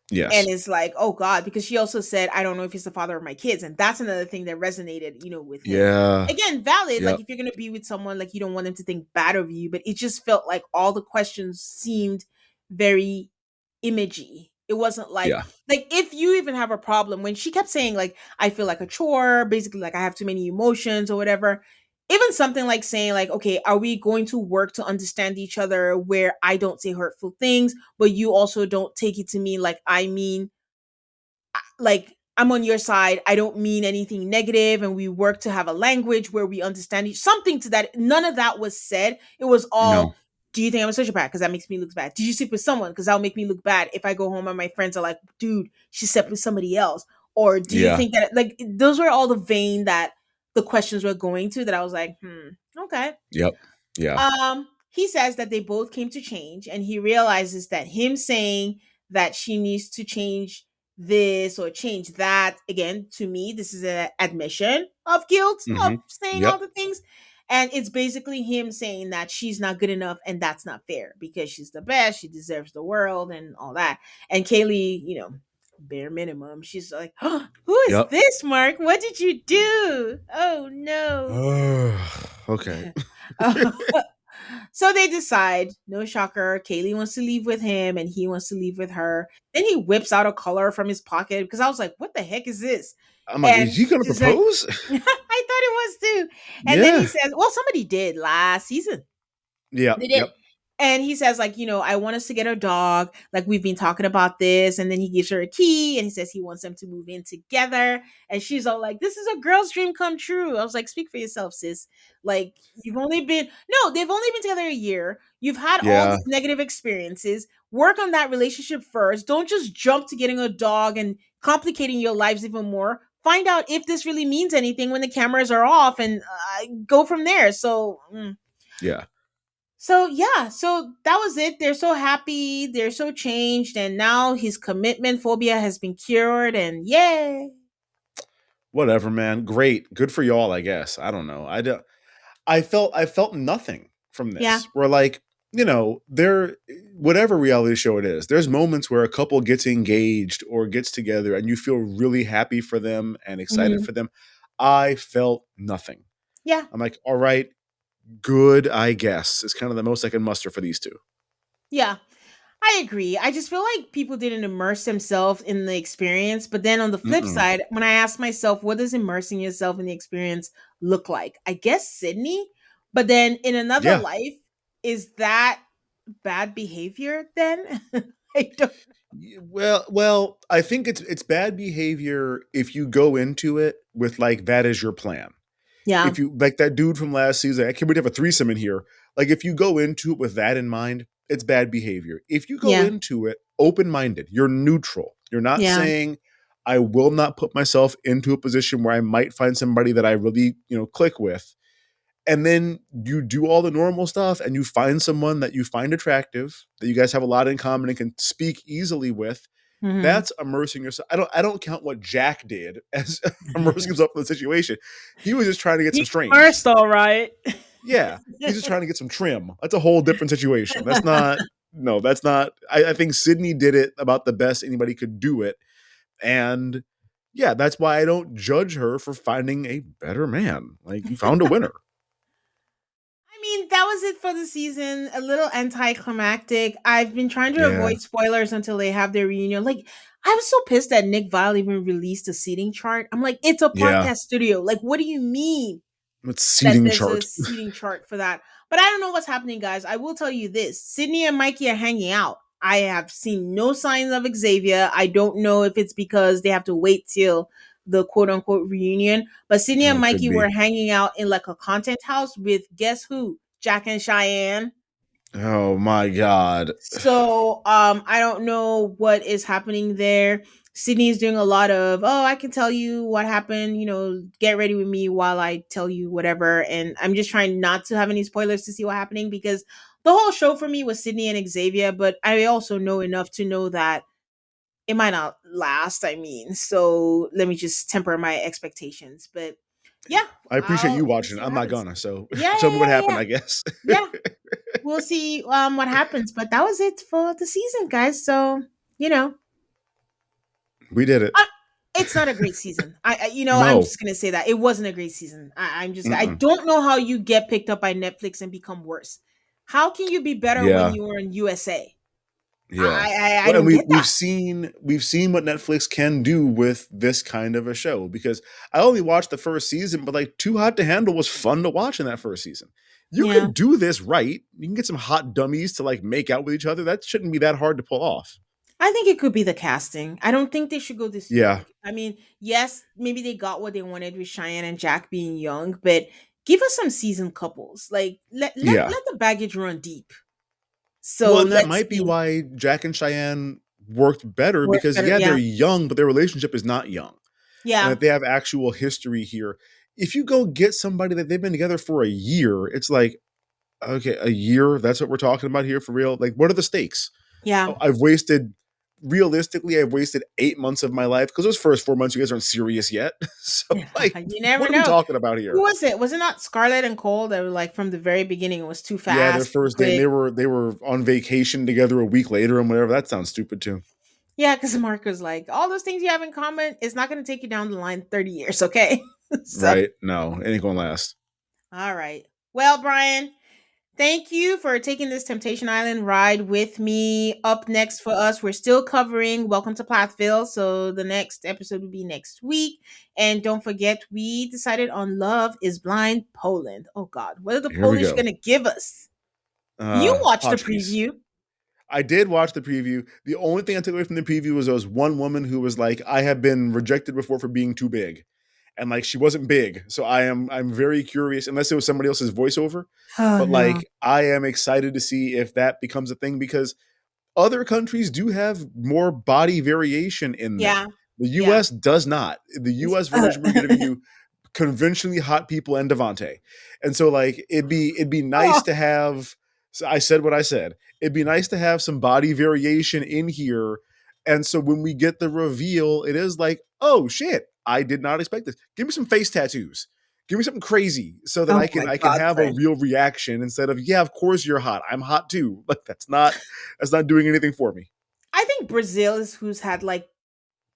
And Yes. it's like, oh God, because she also said, I don't know if he's the father of my kids. And that's another thing that resonated, with him. Yeah. Again, valid. Like Yep. if you're gonna be with someone, like you don't want them to think bad of you, but it just felt like all the questions seemed very imagey. It wasn't Yeah. like if you even have a problem, when she kept saying like, I feel like a chore, basically like I have too many emotions or whatever. Even something like saying like, okay, are we going to work to understand each other where I don't say hurtful things, but you also don't take it to me like I mean, like I'm on your side. I don't mean anything negative, and we work to have a language where we understand each, something to that. None of that was said. It was No. all, do you think I'm a sociopath? Because that makes me look bad. Did you sleep with someone? Because that'll make me look bad if I go home and my friends are like, dude, she slept with somebody else. Or do you Yeah. think that, like, those were all the vein that the questions were going to, that I was like, okay. Yep. Yeah. He says that they both came to change, and he realizes that him saying that she needs to change this or change that, again, to me, this is an admission of guilt of Mhm. saying all Yep. the things. And it's basically him saying that she's not good enough and that's not fair because she's the best, she deserves the world and all that. And Kaylee, bare minimum, she's like, oh, who is Yep. this, Mark? What did you do? Oh no. Okay. So they decide, no shocker, Kaylee wants to leave with him and he wants to leave with her. Then he whips out a color from his pocket because I was like, what the heck is this? I'm like, is And he gonna she's like, propose? I thought it was too. And then he Yeah. says, well, somebody did last season. Yeah. They did. Yep. And he says, like, I want us to get a dog. Like, we've been talking about this. And then he gives her a key and he says he wants them to move in together. And she's all like, this is a girl's dream come true. I was like, speak for yourself, sis. Like, they've only been together a year. You've had all Yeah, these negative experiences. Work on that relationship first. Don't just jump to getting a dog and complicating your lives even more. Find out if this really means anything when the cameras are off and go from there. yeah. So yeah, so that was it. They're so happy, they're so changed, and now his commitment phobia has been cured, and yay. Whatever, man. Great, good for y'all. I guess I don't know. I felt nothing from Yeah. this. Where like there, whatever reality show it is, there's moments where a couple gets engaged or gets together, and you feel really happy for them and excited Hmm. for them. I felt nothing. Yeah. I'm like, all right, good. I guess it's kind of the most I can muster for these two. Yeah. I agree. I just feel like people didn't immerse themselves in the experience. But then on the flip Mm-mm. side, when I ask myself, what does immersing yourself in the experience look like? I guess Sydney. But then in another Yeah. life, is that bad behavior then? I don't. Well, I think it's bad behavior if you go into it with like that as your plan. Yeah. If you like that dude from last season, I can't wait to have a threesome in here. Like if you go into it with that in mind, it's bad behavior. If you go Yeah. into it open minded, you're neutral. You're not Yeah. saying I will not put myself into a position where I might find somebody that I really click with, and then you do all the normal stuff and you find someone that you find attractive, that you guys have a lot in common and can speak easily with. Hmm. That's immersing yourself. I don't count what Jack did as immersing himself in the situation. He was just trying to get some He strange. immersed all right. Yeah, he's just trying to get some trim. That's a whole different situation. That's not. No, that's not. I think Sydney did it about the best anybody could do it, and yeah, that's why I don't judge her for finding a better man. Like you found a winner. I mean, that was it for the season. A little anticlimactic. I've been trying to Yeah, avoid spoilers until they have their reunion. Like, I was so pissed that Nick Vile even released a seating chart. I'm like, it's a yeah. podcast studio. Like, what do you mean Let's that seating there's a chart. seating chart for that? But I don't know what's happening, guys. I will tell you this: Sydney and Mikey are hanging out. I have seen no signs of Xavier. I don't know if it's because they have to wait till the quote unquote reunion. But Sydney and Oh, could Mikey were be. hanging out in like a content house with guess who? Jack and Cheyenne. Oh my god. So I don't know what is happening there. Sydney's doing a lot of, oh, I can tell you what happened, get ready with me while I tell you whatever. And I'm just trying not to have any spoilers to see what's happening because the whole show for me was Sydney and Xavier, but I also know enough to know that it might not last. I mean, so let me just temper my expectations. But yeah, I appreciate you we'll watching. see what I'm not happens. gonna. So Yeah, tell yeah, me what yeah, happened, yeah. I guess. Yeah, we'll see what happens. But that was it for the season, guys. So you know, We did it. I, it's not a great season. I'm No. just gonna say that it wasn't a great season. I Mm-mm. don't know how you get picked up by Netflix and become worse. How can you be better when Yeah. you were in USA? Yeah. I Well, and don't we get we've that. seen what Netflix can do with this kind of a show because I only watched the first season, but like Too Hot to Handle was fun to watch in that first season. You Yeah, could do this right. You can get some hot dummies to like make out with each other. That shouldn't be that hard to pull off. I think it could be the casting. I don't think they should go this Yeah. young. I mean, yes, maybe they got what they wanted with Cheyenne and Jack being young, but give us some seasoned couples. Like Yeah. let the baggage run deep. Well, So and that let's might be see. why Jack and Cheyenne worked better Work because better. yeah, they're Yeah. young, but their relationship is not young. And Yeah. that they have actual history here. If you go get somebody that they've been together for a year, it's like, okay, a year, that's what we're talking about here for real. Like, what are the stakes? Yeah. Oh, I've wasted 8 months of my life because those first 4 months, you guys aren't serious yet. So, like, You never what are we know. talking about Who here? was it? Was it not Scarlett and Cole? They were like from the very beginning. It was too Yeah, their fast, too first date, and quick. they were on vacation together a week later and whatever. That sounds stupid too. Yeah, because Mark was like, all those things you have in common, it's not going to take you down the line 30 years, okay? So, Right? No, it ain't gonna last. all right. Well, Brian, thank you for taking this Temptation Island ride with me. Up next for us, we're still covering Welcome to Plathville. So the next episode will be next week. And don't forget, we decided on Love is Blind Poland. Oh, God. What are the Here we Polish go. going to give us? You watched the Hotchkiss. preview. I did watch the preview. The only thing I took away from the preview was there was one woman who was like, "I have been rejected before for being too big," and like she wasn't big. So I'm very curious, unless it was somebody else's voiceover. Oh But no. like, I am excited to see if that becomes a thing because other countries do have more body variation in Yeah. them. The Yeah. U.S. does not. The U.S. version we're giving you conventionally hot people and Devante. And so like it'd be nice Oh, to have, so I said what I said. It'd be nice to have some body variation in here. And so when we get the reveal, it is like, oh shit, I did not expect this. Give me some face tattoos. Give me something crazy so that oh I can my I can God, have a Fred. real reaction instead of, yeah, of course you're hot. I'm hot too. Like that's not doing anything for me. I think Brazil is who's had like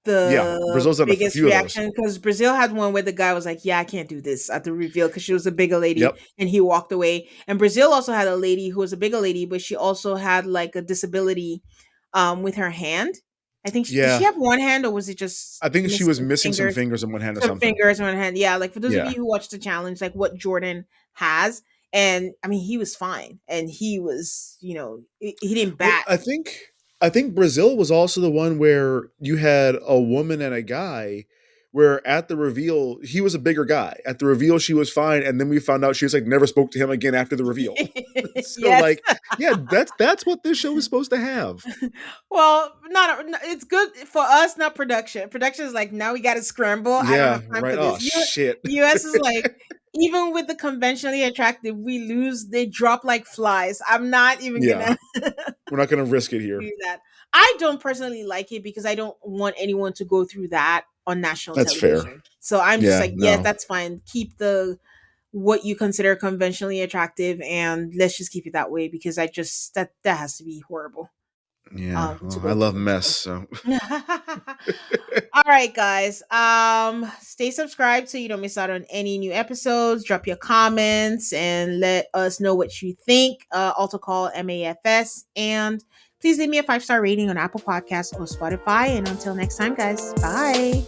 Yeah, the Brazil's done a biggest few of those. reaction because Brazil had one where the guy was like, "Yeah, I can't do this" at the reveal because she was a bigger lady, Yep. and he walked away. And Brazil also had a lady who was a bigger lady, but she also had like a disability, with her hand. I think did she Yeah. have one hand or was it just I think she was missing missing some fingers? fingers in one hand or Some something. fingers on one hand. Yeah, like for those of Yeah. you who watched the challenge, like what Jordan has, and I mean he was fine, and he was, he didn't Well, bat. I think Brazil was also the one where you had a woman and a guy where at the reveal he was a bigger guy. At the reveal she was fine and then we found out she was like never spoke to him again after the reveal. So Yes. like, yeah, that's what this show is supposed to have. Well, not it's good for us, not production. Production is like now we got to scramble. I don't Yeah, have time right. for Oh this. shit. US is like even with the conventionally attractive, we lose. They drop like flies. I'm not even Yeah. gonna We're not gonna risk it here. do that. I don't personally like it because I don't want anyone to go through that on national That's fair. television. So I'm just Yeah, like, yes, no. that's fine. Keep the what you consider conventionally attractive, and let's just keep it that way because I just that has to be horrible Yeah. to Well, I go love through. mess, So. so All right, guys. Stay subscribed so you don't miss out on any new episodes. Drop your comments and let us know what you think. Also call MAFS, and please leave me a 5-star rating on Apple Podcasts or Spotify. And until next time, guys. Bye.